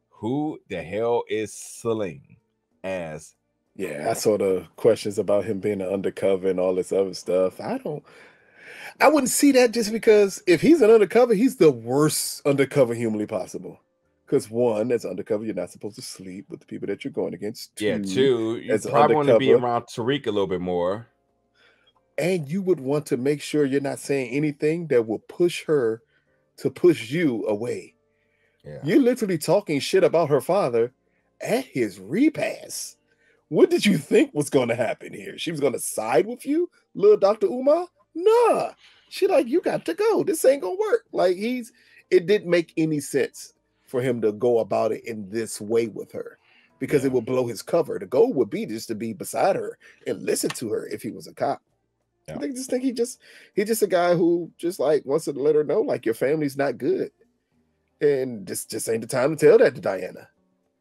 who the hell is Salim as. Yeah, I saw the questions about him being an undercover and all this other stuff. I wouldn't see that, just because if he's an undercover, he's the worst undercover humanly possible. Because one, as undercover, you're not supposed to sleep with the people that you're going against. Two, you probably want to be around Tariq a little bit more. And you would want to make sure you're not saying anything that will push her to push you away. Yeah. You're literally talking shit about her father at his repass. What did you think was going to happen here? She was going to side with you, little Dr. Umar? Nah. She like, you got to go. This ain't going to work. Like, it didn't make any sense for him to go about it in this way with her, because it would blow his cover. The goal would be just to be beside her and listen to her if he was a cop. Yeah. I just think he's just a guy who just like wants to let her know, like, your family's not good. And just ain't the time to tell that to Diana.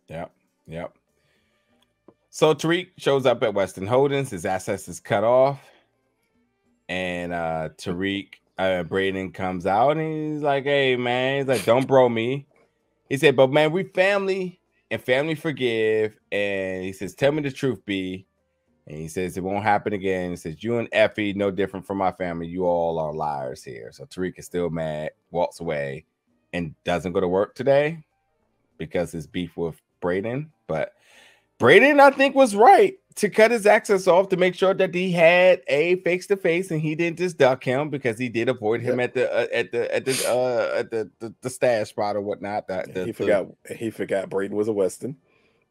Yep. So Tariq shows up at Western Holdings. His access is cut off. And Braden comes out and he's like, hey, man. He's like, don't bro me. He said, but, man, we family and family forgive. And he says, tell me the truth, B. And he says, it won't happen again. He says, you and Effie, no different from my family. You all are liars here. So Tariq is still mad, walks away, and doesn't go to work today because his beef with Braden. But Braden, I think, was right to cut his access off to make sure that he had a face to face and he didn't just duck him, because he did avoid him at the stash spot or whatnot. He forgot Braden was a Weston.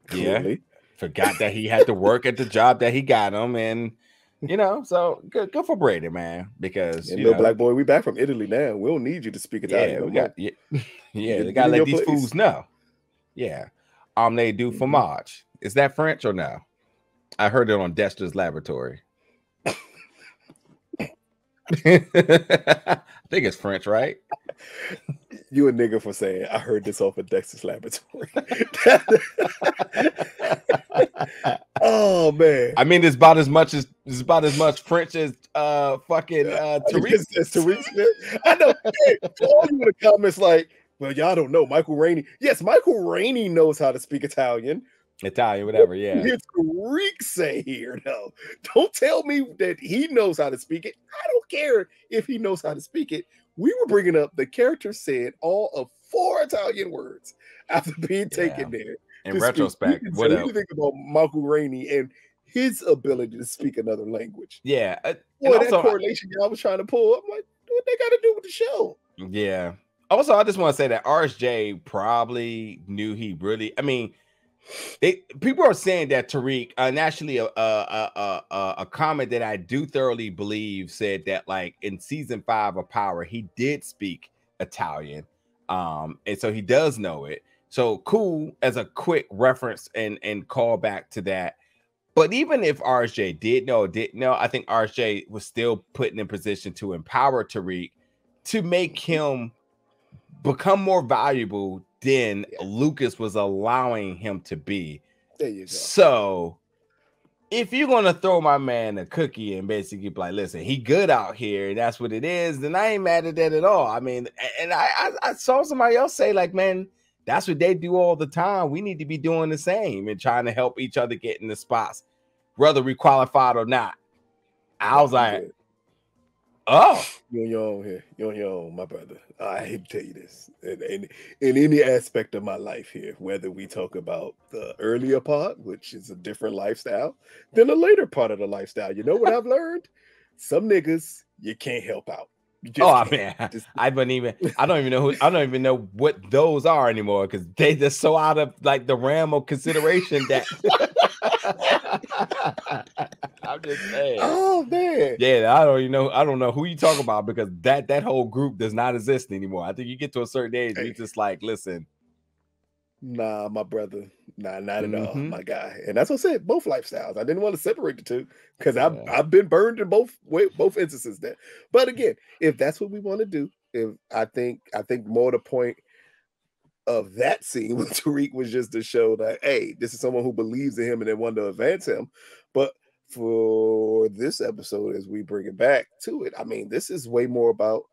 Clearly. Yeah, forgot that he had to work at the job that he got him, and so good for Braden, man. Because little black boy, we back from Italy now. We don't need you to speak Italian. They gotta let these fools know. Yeah, they do fromage. Is that French or no? I heard it on Dexter's Laboratory. I think it's French, right? You a nigga for saying I heard this off of Dexter's Laboratory. Oh man! I mean, it's about as much French as fucking Tariq. Tariq. I know. Hey, all you in the comments like, well, y'all don't know Michael Rainey. Yes, Michael Rainey knows how to speak Italian. Whatever. Yeah. Here's Tariq say here. No, don't tell me that he knows how to speak it. I don't care if he knows how to speak it. We were bringing up the character said all of 4 Italian words after being taken there. In retrospect, what do you think about Michael Rainey and his ability to speak another language? Yeah, boy, that correlation y'all was trying to pull. I'm like, what they got to do with the show? Yeah. Also, I just want to say that RSJ probably knew he really. I mean, people are saying that Tariq, and actually a comment that I do thoroughly believe said that, like, in season 5 of Power, he did speak Italian, and so he does know it. So cool as a quick reference and callback to that. But even if RSJ didn't know, I think RSJ was still put in a position to empower Tariq to make him become more valuable than Lucas was allowing him to be. There you go. So if you're gonna throw my man a cookie and basically be like, listen, he good out here, and that's what it is, then I ain't mad at that at all. I mean, and I saw somebody else say, like, man, that's what they do all the time. We need to be doing the same and trying to help each other get in the spots, whether we qualified or not. I was like, oh, you're on your own here. You're on your own, my brother. I hate to tell you this. In any aspect of my life here, whether we talk about the earlier part, which is a different lifestyle, than the later part of the lifestyle. You know what I've learned? Some niggas you can't help out. Man, I don't even know what those are anymore, because they just so out of like the realm of consideration that I'm just saying. Oh man, yeah, I don't know who you talk about, because that whole group does not exist anymore. I think you get to a certain age, you just like, listen. Nah, my brother. Nah, not at all, my guy. And that's what I said, both lifestyles. I didn't want to separate the two, because I've been burned in both instances there. But again, if that's what we want to do, if I think more the point of that scene with Tariq was just to show that, hey, this is someone who believes in him and they want to advance him. But for this episode, as we bring it back to it, I mean, this is way more about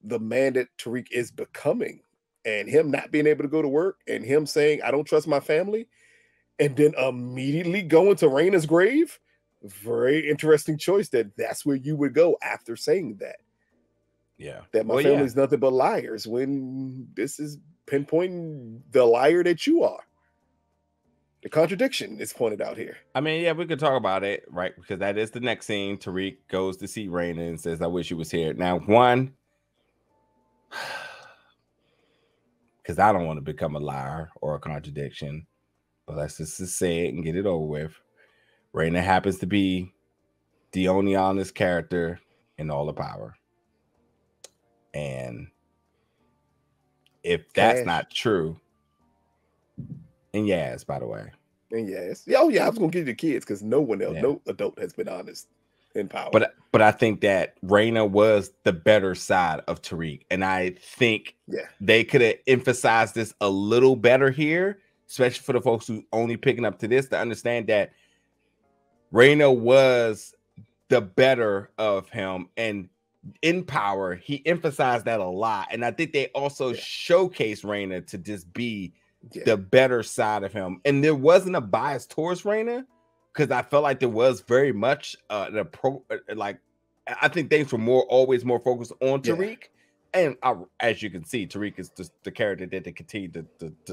the man that Tariq is becoming, and him not being able to go to work, and him saying, I don't trust my family, and then immediately going to Raina's grave. Very interesting choice that's where you would go after saying that. Yeah. That my family's nothing but liars, when this is pinpointing the liar that you are. The contradiction is pointed out here. I mean, yeah, we could talk about it, right? Because that is the next scene. Tariq goes to see Raina and says, I wish you was here. Now, one, because I don't want to become a liar or a contradiction, but let's just say it and get it over with. Raina happens to be the only honest character in all the Power. And if that's not true, and yes, by the way. And yes. Oh yeah, I was gonna give you the kids, because no one else, no adult has been honest in Power. But I think that Raina was the better side of Tariq. And I think they could have emphasized this a little better here, especially for the folks who only picking up to this, to understand that Raina was the better of him. And in Power, he emphasized that a lot. And I think they also showcased Raina to just be the better side of him. And there wasn't a bias towards Raina, because I felt like there was very much I think things were always more focused on Tariq. And as you can see, Tariq is the character that they continue to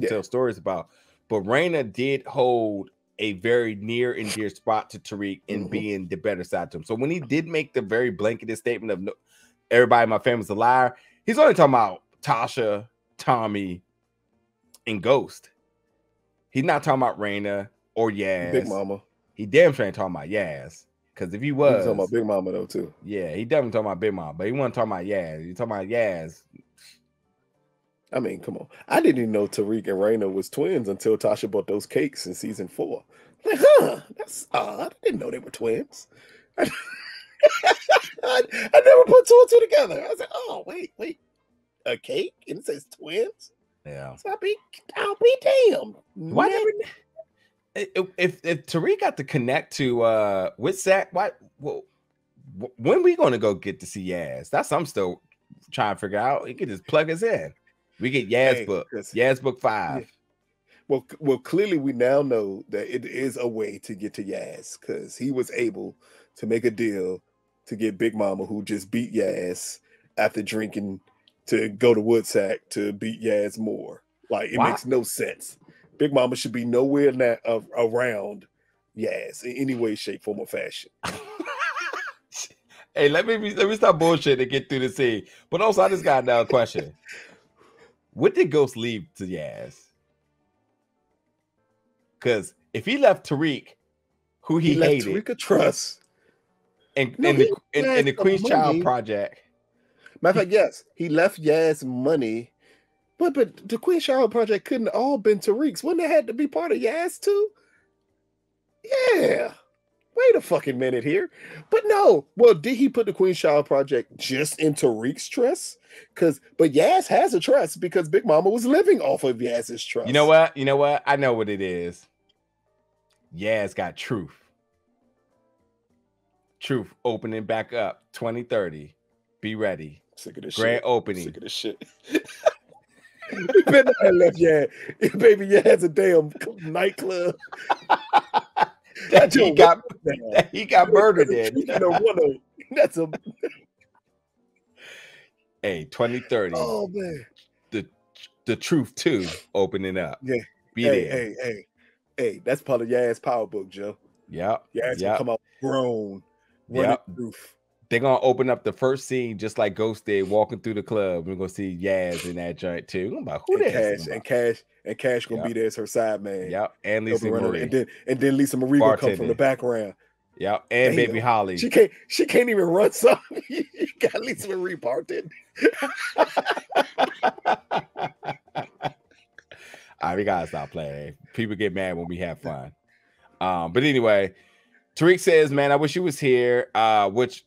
tell stories about. But Raina did hold a very near and dear spot to Tariq in being the better side to him. So when he did make the very blanketed statement of no, everybody in my family's a liar, he's only talking about Tasha, Tommy, and Ghost. He's not talking about Raina or Yaz. Big Mama. He damn sure ain't talking about Yaz. Because if he was talking about Big Mama though too. Yeah, he definitely talking about Big Mama, but he wasn't talking about Yaz. He talking about Yaz. I mean, come on. I didn't even know Tariq and Raina was twins until Tasha bought those cakes in season 4. Like, that's odd. I didn't know they were twins. I never put 2 and 2 together. I was like, oh, wait. A cake? And it says twins? Yeah. So I'll be damned. Why never... If Tariq got to connect to with Zach, when we gonna go get to see Yaz? That's I'm still trying to figure out. He could just plug us in. We get Yaz book. Yaz book 5. Yeah. Well, clearly we now know that it is a way to get to Yaz because he was able to make a deal to get Big Mama, who just beat Yaz after drinking, to go to Woodsack to beat Yaz more. Like it makes no sense. Big Mama should be nowhere around Yaz in any way, shape, form, or fashion. Hey, let me stop bullshit and get through the scene. But also, I just got another question. What did Ghost leave to Yaz? Because if he left Tariq, who he hated, Tariq a trust, and the Queen's Child Project. Matter of fact, yes, he left Yaz money. But the Queen Child Project couldn't all been Tariq's. Wouldn't it had to be part of Yaz too? Yeah. Wait a fucking minute here. But no. Well, did he put the Queen Child Project just in Tariq's trust? But Yaz has a trust because Big Mama was living off of Yaz's trust. You know what? I know what it is. Yaz got Truth. Truth opening back up 2030. Be ready. Sick of this Grand shit. opening. Sick of this shit. You better not left Yaz. Baby, Yaz a damn nightclub. he got murdered in. That's a Hey, 2030. Oh man. The Truth 2 opening up. Yeah. Hey, that's part of Yaz Power Book, Joe. Yep. Yaz will come out grown. Yep. They're gonna open up the first scene just like Ghost did, walking through the club. We're gonna see Yaz in that joint too. I'm about who Cash gonna be there as her side man. Yep, and Lisa Marie. And then Lisa Marie will come from the background. Yep, and Baby Holly. She can't even run something. You got Lisa Marie bartending. All right, we gotta stop playing. People get mad when we have fun. But anyway, Tariq says, "Man, I wish you was here." Which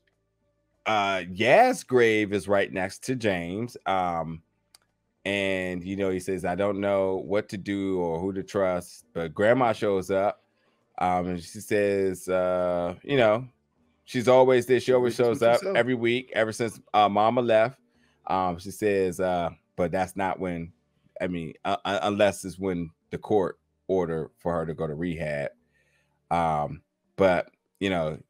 Yaz's grave is right next to James. And he says, "I don't know what to do or who to trust." But Grandma shows up. And she says, she's always there. She always shows up every week, ever since Mama left. She says, but that's not when. I mean, unless it's when the court order for her to go to rehab. But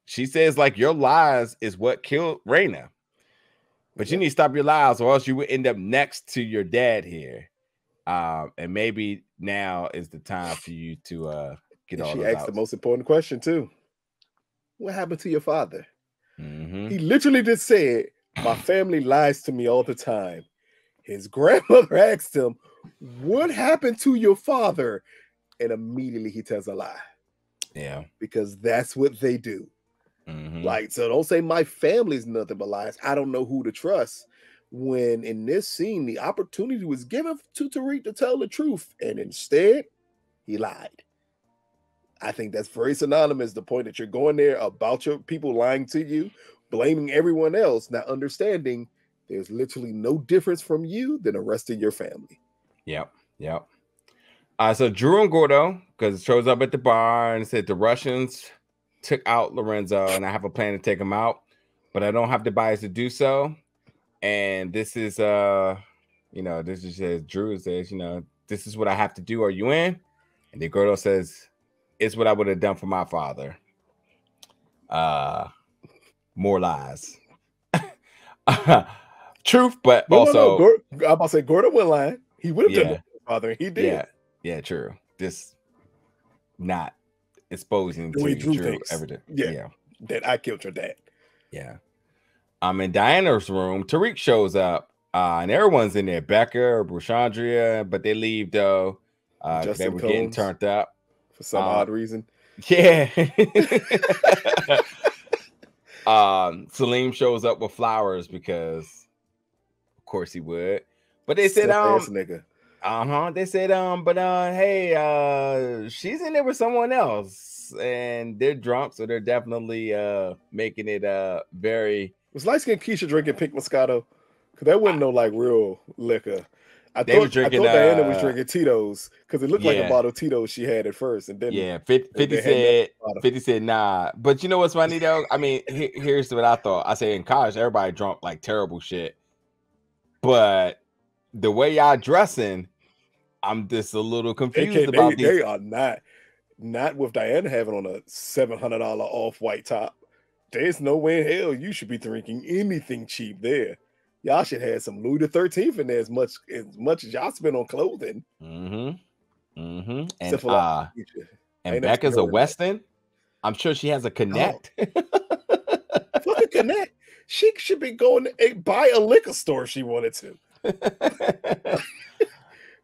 she says, like, your lies is what killed Raina. But you need to stop your lies, or else you would end up next to your dad here. And maybe now is the time for you to get all. She asked the most important question too. What happened to your father? Mm-hmm. He literally just said, "My family lies to me all the time." His grandmother asked him, "What happened to your father?" And immediately he tells a lie. Yeah. Because that's what they do. Mm-hmm. Like, so don't say my family's nothing but lies. I don't know who to trust. When in this scene, the opportunity was given to Tariq to tell the truth, and instead, he lied. I think that's very synonymous. The point that you're going there about your people lying to you, blaming everyone else, not understanding there's literally no difference from you than the rest of your family. Yep. So Drew and Gordo, because it shows up at the bar and said the Russians took out Lorenzo, and I have a plan to take him out, but I don't have the buyers to do so. And this is this is Drew says, this is what I have to do. Are you in? And then Gordo says, it's what I would have done for my father. More lies. Truth, but also I'm about to say Gordo went lying. He would have done it for his father, and he did. Yeah, true. This not exposing The way to Drew Drew thinks. everything. Yeah. That I killed your dad. Yeah. In Diana's room, Tariq shows up, and everyone's in there. Becca, Brushandria, but they leave though. They were getting turned up for some odd reason. Yeah. Salim shows up with flowers because, of course, he would. But they said, nigga. They said, hey, she's in there with someone else, and they're drunk, so they're definitely making it very. Was light skinned Keisha drinking pink Moscato? Because that wasn't no like real liquor. I thought Diana was drinking Tito's because it looked like a bottle of Tito's she had at first, and then 50 said nah. But you know what's funny though? I mean, here's what I thought. I say in college, everybody drunk like terrible shit, but the way y'all dressing, I'm just a little confused about these. They are not with Diana having on a $700 off-white top. There's no way in hell you should be drinking anything cheap there. Y'all should have some Louis XIII in there as much as y'all spend on clothing. And Becca's a Weston. I'm sure she has a Connect. Fucking Connect. She should be going to buy a liquor store if she wanted to.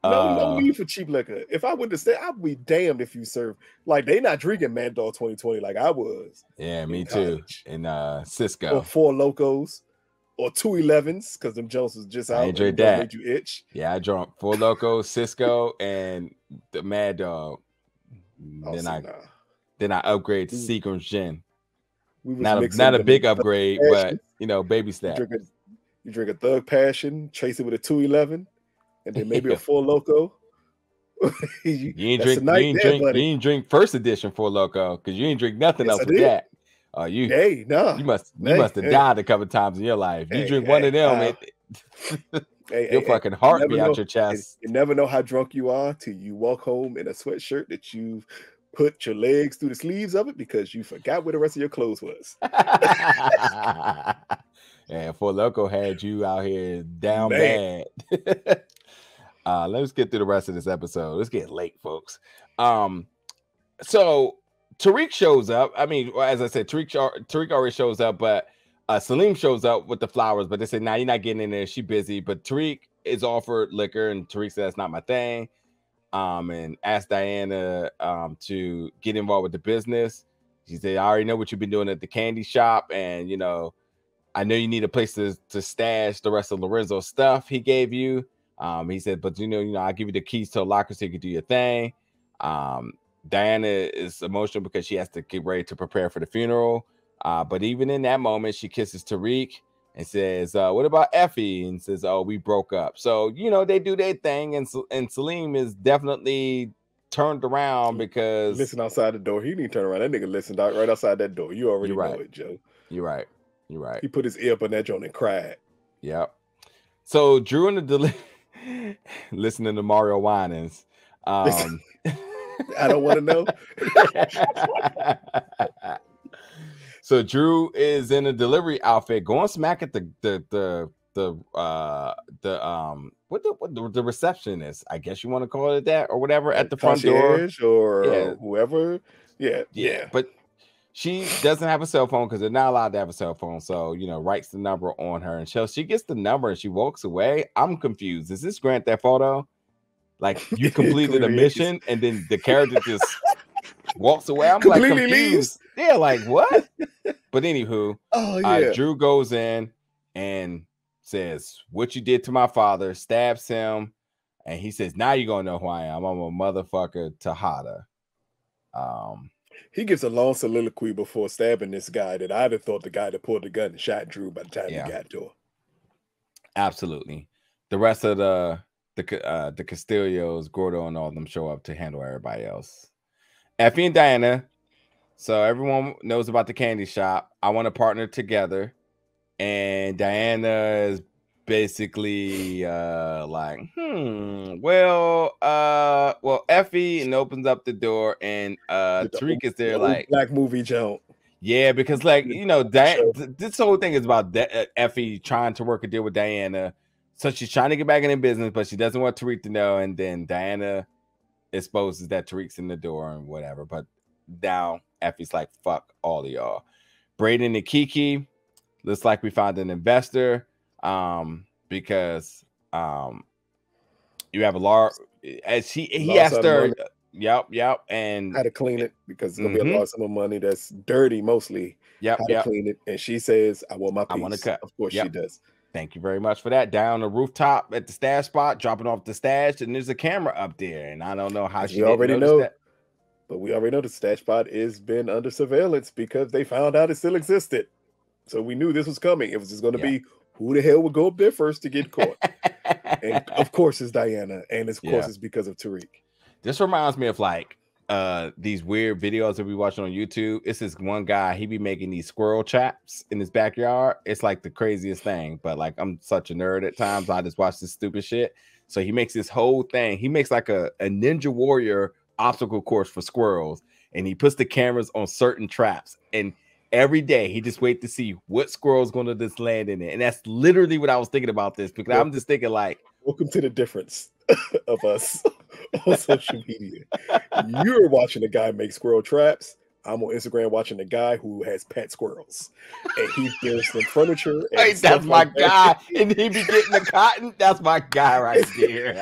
No need for cheap liquor. If I went to stay, I'd be damned if you serve like they not drinking Mad Dog 2020 like I was. Yeah, me too. And Cisco or Four Locos or 211s because them Jones was just out. I enjoyed that. Made you itch. Yeah, I drank Four Locos, Cisco, and the Mad Dog. Then I upgrade to Seagram's Gin. Not a big upgrade, but baby step. You drink a Thug Passion, chase it with a 211, and then maybe a Four Loco. you ain't drink first edition Four Loco because you ain't drink nothing else with that. You must have died a couple times in your life. You drink one of them, your fucking heart be out your chest. You never know how drunk you are till you walk home in a sweatshirt that you've put your legs through the sleeves of it because you forgot where the rest of your clothes was. And Four Loco had you out here down bad. Let's get through the rest of this episode. Let's get late, folks. So Tariq shows up. I mean, as I said, Tariq already shows up, but Salim shows up with the flowers. But they said, "Nah, you're not getting in there. She's busy." But Tariq is offered liquor, and Tariq said, "That's not my thing." And asked Diana to get involved with the business. She said, "I already know what you've been doing at the candy shop, and I know you need a place to stash the rest of Lorenzo's stuff he gave you." He said, "But I'll give you the keys to a locker so you can do your thing." Diana is emotional because she has to get ready to prepare for the funeral. But even in that moment, she kisses Tariq and says, "What about Effie?" And says, "Oh, we broke up." So, they do their thing. And Salim is definitely turned around because... Listen outside the door. He didn't turn around. That nigga listened out right outside that door. You already know it, Joe. You're right. He put his ear up on that joint and cried. Yep. So Drew and the listening to Mario Winans. I don't want to know. So Drew is in a delivery outfit, going smack at the receptionist, I guess you want to call it that, or whatever, at the front door, or whoever. Yeah. But she doesn't have a cell phone because they're not allowed to have a cell phone. So writes the number on her, and she gets the number and she walks away. I'm confused. Is this Grand Theft Auto? Like you completed a mission and then the character just walks away. I'm completely like confused. Leaves. Yeah, like what? But anywho, yeah. Drew goes in and says, "What you did to my father," stabs him, and he says, "Now you're gonna know who I am. I'm a motherfucker Tejada." He gives a long soliloquy before stabbing this guy that I'd have thought the guy that pulled the gun and shot Drew by the time he got to her. Absolutely. The rest of the Castillos, Gordo, and all of them show up to handle everybody else. Effie and Diana. So everyone knows about the candy shop. I want to partner together. And Diana is basically Effie, and opens up the door, and Tariq is there like black movie joke. Yeah, because this whole thing is about Effie trying to work a deal with Diana. So she's trying to get back in the business, but she doesn't want Tariq to know. And then Diana exposes that Tariq's in the door and whatever. But down. Effie's like, fuck all of y'all. Braden and Kiki, looks like we found an investor because you have a large, as he asked her, yep, and how to clean it because it's gonna be a large sum of money that's dirty mostly. How to clean it, and she says, "I want my piece." I want to cut. Of course, she does. Thank you very much for that. Down the rooftop at the stash spot, dropping off the stash, and there's a camera up there, and I don't know how she already know that. But we already know the stash spot has been under surveillance because they found out it still existed. So we knew this was coming. It was just going to be who the hell would go up there first to get caught. And of course it's Diana, and of course it's because of Tariq. This reminds me of like these weird videos that we watch on YouTube. It's this one guy, he be making these squirrel traps in his backyard. It's like the craziest thing, but like I'm such a nerd at times. I just watch this stupid shit. So he makes this whole thing. He makes like a Ninja Warrior obstacle course for squirrels, and he puts the cameras on certain traps, and every day he just wait to see what squirrel's going to just land in it. And that's literally what I was thinking about this, because I'm just thinking like, welcome to the difference of us on social media. You're watching a guy make squirrel traps. I'm on Instagram watching a guy who has pet squirrels, and he builds some furniture. Hey, that's my guy, and he be getting the cotton. That's my guy right there.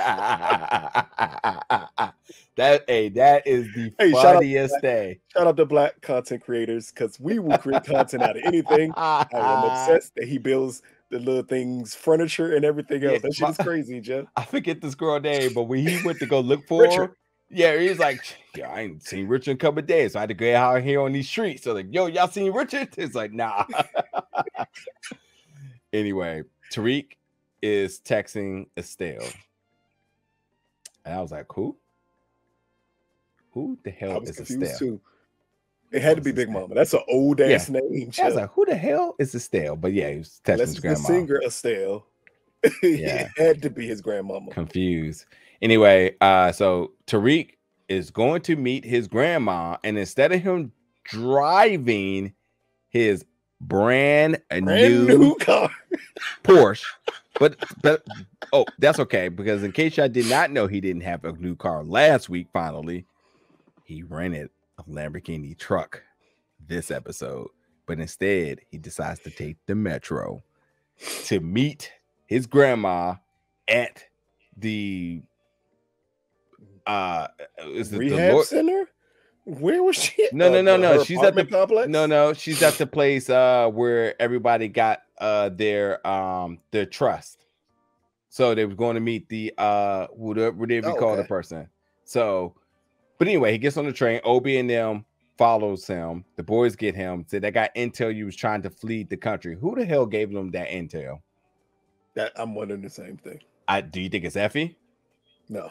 That is the funniest thing. Shout out to Black content creators, because we will create content out of anything. I am obsessed that he builds the little things, furniture, and everything else. That shit is crazy, Jeff. I forget this girl name, but when he went to go look for her. Yeah, he's like, yeah, I ain't seen Richard in a couple of days, so I had to go out here on these streets. So like, yo, y'all seen Richard? It's like, nah. Anyway, Tariq is texting Estelle, and I was like, who? Who the hell is Estelle? Too. It had to be Big Mama. That's an old ass name. I was like, who the hell is Estelle? But yeah, he was texting his grandma. The singer Estelle. It had to be his grandmama. Confused. Anyway, so Tariq is going to meet his grandma, and instead of him driving his brand new car Porsche, but oh, that's okay, because in case y'all did not know, he didn't have a new car last week. Finally, he rented a Lamborghini truck this episode, but instead he decides to take the metro to meet his grandma at the is it rehab center? Where was she? No. She's at the complex. No, she's at the place where everybody got their trust. So they were going to meet the whatever they call the person. So, but anyway, he gets on the train. Obi and them follows him. The boys get him. Said they got intel you was trying to flee the country. Who the hell gave them that intel? That I'm wondering the same thing. Do you think it's Effie? No.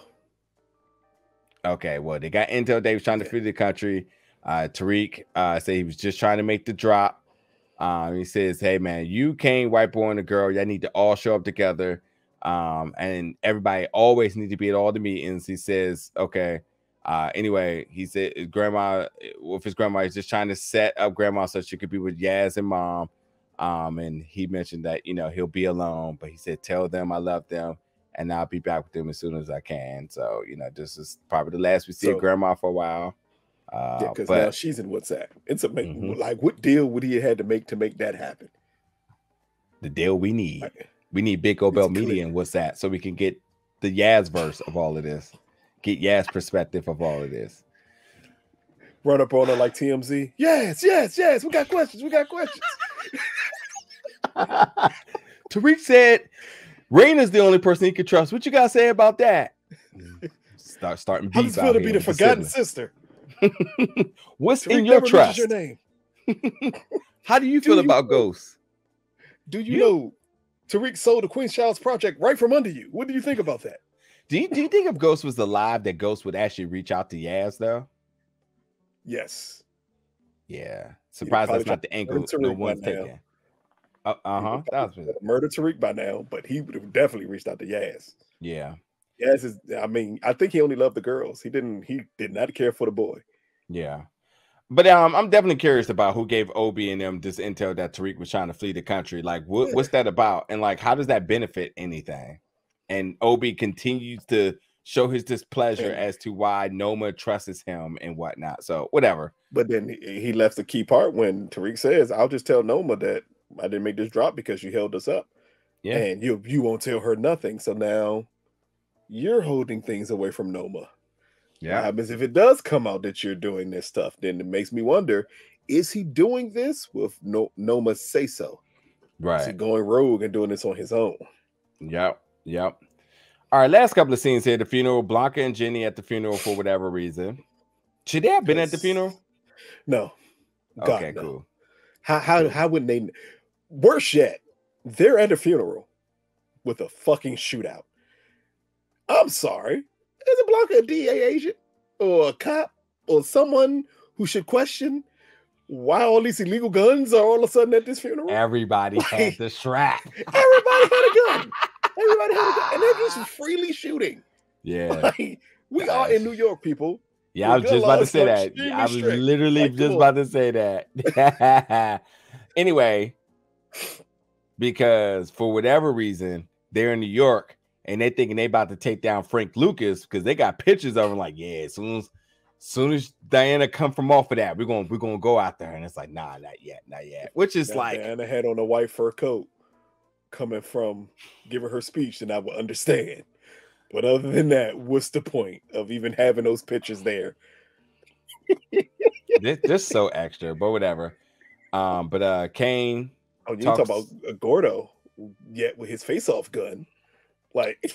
Okay, well, they got intel they was trying to flee the country. Tariq said he was just trying to make the drop. He says, hey, man, you can't white boy and a girl. Y'all need to all show up together. And everybody always need to be at all the meetings. He says, okay. Anyway, he said his grandma, is just trying to set up grandma so she could be with Yaz and mom. And he mentioned that, he'll be alone, but he said, tell them I love them. And I'll be back with them as soon as I can. So, this is probably the last we see of grandma for a while. Because now she's in WhatsApp. It's amazing. Like, what deal would he have had to make that happen? The deal we need. We need Big Obel Media and WhatsApp so we can get the Yaz verse of all of this. Get Yaz perspective of all of this. Run up on her like TMZ. Yes. We got questions. Tariq said Raina's the only person he could trust. What you gotta say about that? Starting beef. How does it feel to be the forgotten sister? What's in your trust? Your name. How do you feel about ghosts? Do you know Tariq sold the Queen's Child's project right from under you? What do you think about that? Do you think if Ghost was alive, that Ghost would actually reach out to Yaz though? Yes. Yeah. Surprised that's not the angle no one's taking. Murder Tariq by now, but he would have definitely reached out to Yaz. Yeah. Yaz is, I think he only loved the girls. He did not care for the boy. Yeah. But I'm definitely curious about who gave Obi and them this intel that Tariq was trying to flee the country. Like, what's that about? And like, how does that benefit anything? And Obi continues to show his displeasure And- as to why Noma trusts him and whatnot. So whatever. But then he left the key part when Tariq says, "I'll just tell Noma that I didn't make this drop because you held us up, Yeah. and you won't tell her nothing. So now you're holding things away from Noma. Yeah. What happens if it does come out that you're doing this stuff? Then it makes me wonder: is he doing this with Noma's say so? Right. Is he going rogue and doing this on his own? Yep. All right, last couple of scenes here. The funeral. Blanca and Jenny at the funeral for whatever reason. Should they have been at the funeral? No. Okay, no. cool. How would they? Worse yet, they're at a funeral with a fucking shootout. I'm sorry. Isn't Blanca a DA agent or a cop or someone who should question why all these illegal guns are all of a sudden at this funeral? Everybody had the strap. Everybody had a gun. Everybody had a gun. And they're just freely shooting. Yeah. Like, we are in New York, people. Yeah, I was just about to say that. I was literally just about to say that. Anyway, because for whatever reason, they're in New York and they thinking they about to take down Frank Lucas because they got pictures of him like, yeah, as soon as Diana come from off of that, we're gonna go out there. And it's like, nah, not yet. Which is like Diana had on a white fur coat coming from giving her speech, and I would understand. But other than that, what's the point of even having those pictures there? this so extra, but whatever. But Kane. Oh, you talk about Gordo yet with his face-off gun. Like,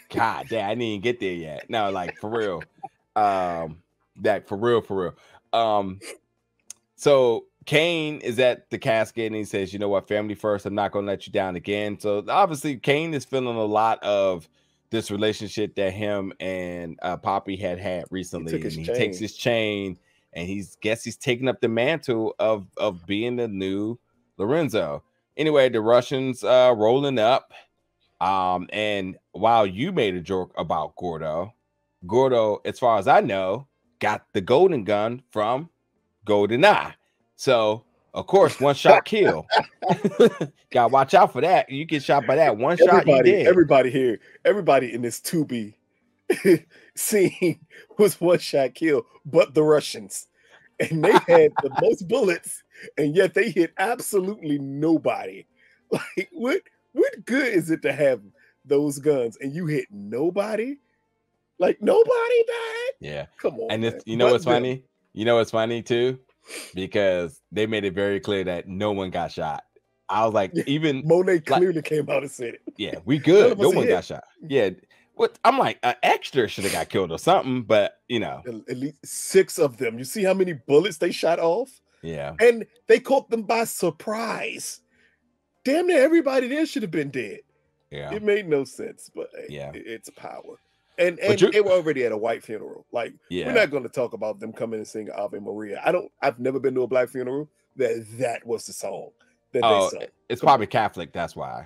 God damn, I didn't even get there yet. No, like for real. That for real. So Kane is at the casket and he says, you know what, family first, I'm not gonna let you down again. So obviously Kane is feeling a lot of this relationship that him and Poppy had recently. He takes his chain and he's taking up the mantle of being the new Lorenzo. Anyway, the Russians rolling up. And while you made a joke about Gordo, as far as I know, got the golden gun from GoldenEye. So of course, one shot kill. Gotta watch out for that. You get shot by that one shot, you dead. Everybody in this Tubi scene was one shot kill, but the Russians, and they had the most bullets, and yet they hit absolutely nobody. Like, what good is it to have those guns and you hit nobody? Like, nobody died. Yeah, come on. And you know what's funny? You know what's funny too? Because they made it very clear that no one got shot. I was like, even Monet clearly came out and said it. Yeah, we good. No one got shot. Yeah. What I'm like, an extra should have got killed or something, but you know, at least 6 of them. You see how many bullets they shot off? Yeah. And they caught them by surprise. Damn near everybody there should have been dead. Yeah. It made no sense, but yeah, it's power. And they were already at a white funeral. Like, we're not going to talk about them coming and singing Ave Maria. I've never been to a black funeral that was the song that they sung. It's probably Catholic, that's why.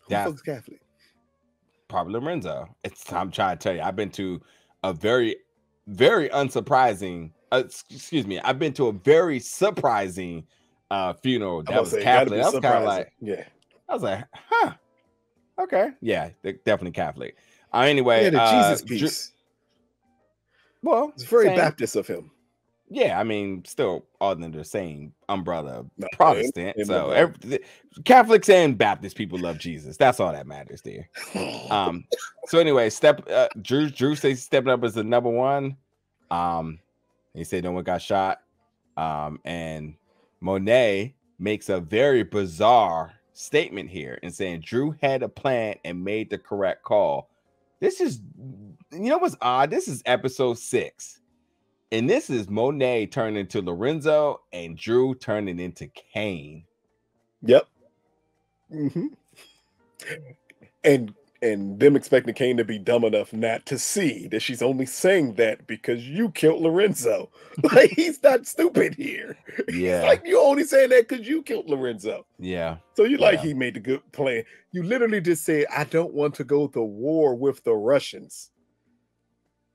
Who's Catholic? Probably Lorenzo. I'm trying to tell you, I've been to a very, very unsurprising, I've been to a very surprising funeral that was Catholic. I was kind of like, I was like, huh. Okay. Yeah, they're definitely Catholic. Anyway, the Jesus piece. Well, it's very Baptist of him. Yeah, I mean, still all under the same umbrella, Protestant. So Catholics and Baptist people love Jesus. That's all that matters there. So anyway, Drew says stepping up as the number one. He said no one got shot. And Monet makes a very bizarre statement here and saying Drew had a plan and made the correct call. This is, you know what's odd? This is episode 6. And this is Monet turning into Lorenzo and Drew turning into Kane. Yep. Mm-hmm. And them expecting Kane to be dumb enough not to see that she's only saying that because you killed Lorenzo. Like, he's not stupid here. Yeah. He's like, you only saying that because you killed Lorenzo. Yeah. So you like he made the good plan. You literally just said, I don't want to go to war with the Russians.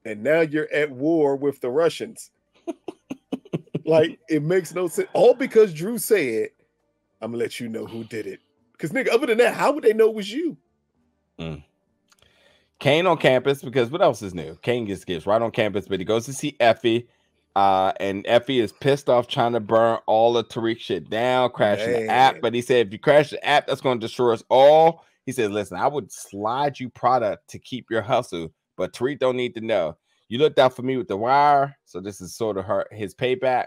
And now you're at war with the Russians. Like, it makes no sense. All because Drew said, I'm gonna let you know who did it. Because nigga, other than that, how would they know it was you? Kane on campus, because what else is new? Kane gets right on campus, but he goes to see Effie. And Effie is pissed off trying to burn all the Tariq shit down, crashing the app. But he said, if you crash the app, that's going to destroy us all. He said, listen, I would slide you product to keep your hustle, but Tariq don't need to know. You looked out for me with the wire, so this is sort of his payback.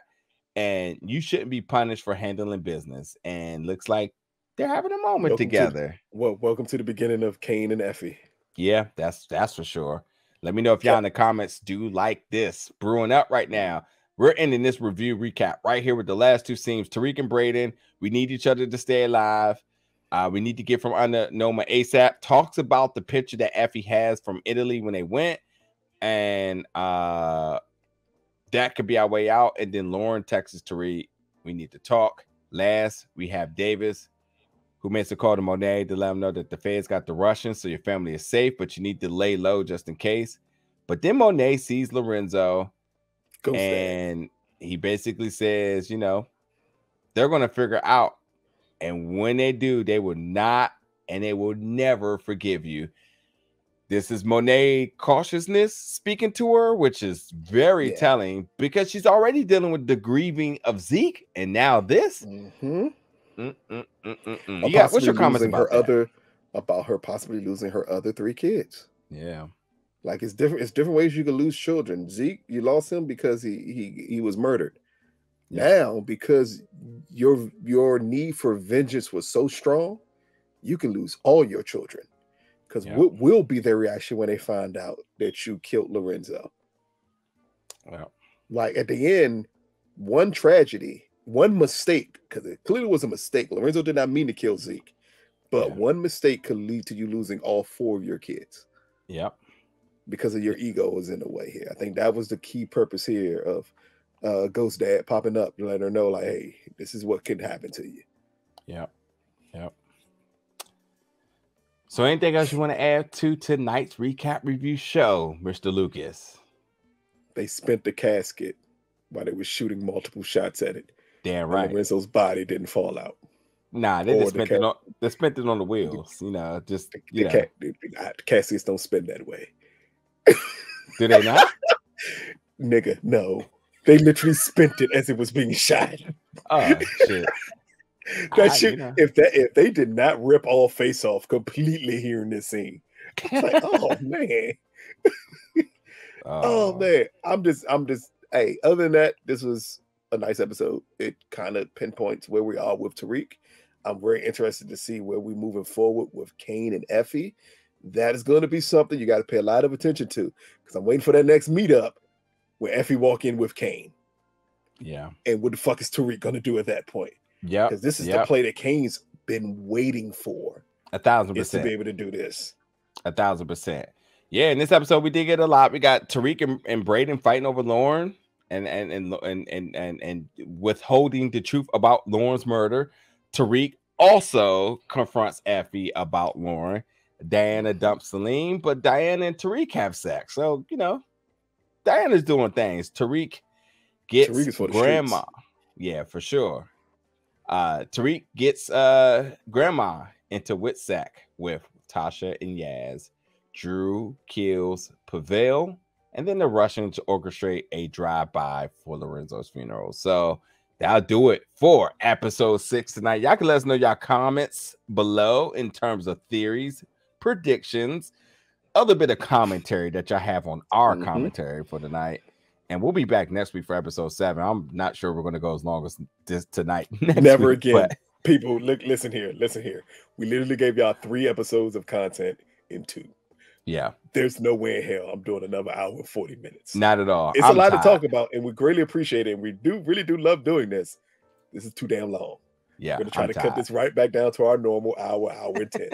And you shouldn't be punished for handling business. And looks like they're having a moment together. Welcome to the beginning of Kane and Effie. Yeah, that's for sure. Let me know if y'all in the comments do like this brewing up right now. We're ending this review recap right here with the last two scenes. Tariq and Brayden, we need each other to stay alive. We need to get from under Noma ASAP. Talks about the picture that Effie has from Italy when they went. And that could be our way out. And then Lauren texts Tariq, we need to talk. Last, we have Davis, who makes a call to Monet to let him know that the feds got the Russians, so your family is safe, but you need to lay low just in case. But then Monet sees Lorenzo, and he basically says, you know, they're going to figure out. And when they do, they will not, and they will never forgive you. This is Monet cautiousness speaking to her, which is very telling, because she's already dealing with the grieving of Zeke, and now this. Yeah, what's your comments about about her possibly losing her other 3 kids? Yeah, like it's different ways you can lose children. Zeke, you lost him because he was murdered. Now, because your need for vengeance was so strong, you can lose all your children. Because what will be their reaction when they find out that you killed Lorenzo? Well, like at the end, one tragedy, one mistake, because it clearly was a mistake. Lorenzo did not mean to kill Zeke, but one mistake could lead to you losing all 4 of your kids. Yep. Because of your ego was in the way here. I think that was the key purpose here of Ghost Dad popping up to let her know, like, hey, this is what could happen to you. Yep. So anything else you want to add to tonight's recap review show, Mr. Lucas? They spent the casket while they were shooting multiple shots at it. Damn right. Lorenzo's body didn't fall out. Nah, they just spent it on the wheels. You know, just the caskets don't spin that way. Do they not? Nigga, no. They literally spent it as it was being shot. Oh shit. That shit, if they did not rip all face off completely here in this scene, it's like, oh man. Oh man. I'm just hey, other than that, this was a nice episode. It kind of pinpoints where we are with Tariq. I'm very interested to see where we're moving forward with Kane and Effie. That is going to be something you got to pay a lot of attention to, because I'm waiting for that next meetup where Effie walk in with Kane. Yeah. And what the fuck is Tariq going to do at that point? Yeah. Because this is the play that Kane's been waiting for. 1,000%. Is to be able to do this. 1,000%. Yeah, in this episode we did get a lot. We got Tariq and Brayden fighting over Lauren and withholding the truth about Lauren's murder. Tariq also confronts Effie about Lauren. Diana dumps Celine, but Diana and Tariq have sex. So, you know, Diana's doing things. Tariq gets grandma. Yeah, for sure. Tariq gets grandma into Witsack with Tasha and Yaz. Drew kills Pavel, and then the Russians orchestrate a drive-by for Lorenzo's funeral. So that'll do it for episode 6 tonight. Y'all can let us know y'all comments below in terms of theories, predictions, other bit of commentary that y'all have on our commentary for tonight. And we'll be back next week for episode 7. I'm not sure we're going to go as long as this tonight. Never week, again. But... People, listen here. We literally gave y'all 3 episodes of content in 2. Yeah. There's no way in hell I'm doing another hour and 40 minutes. Not at all. It's a lot to talk about, and we greatly appreciate it. And we really do love doing this. This is too damn long. Yeah. We're going to try to cut this right back down to our normal hour and 10.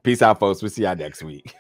Peace out, folks. We'll see y'all next week.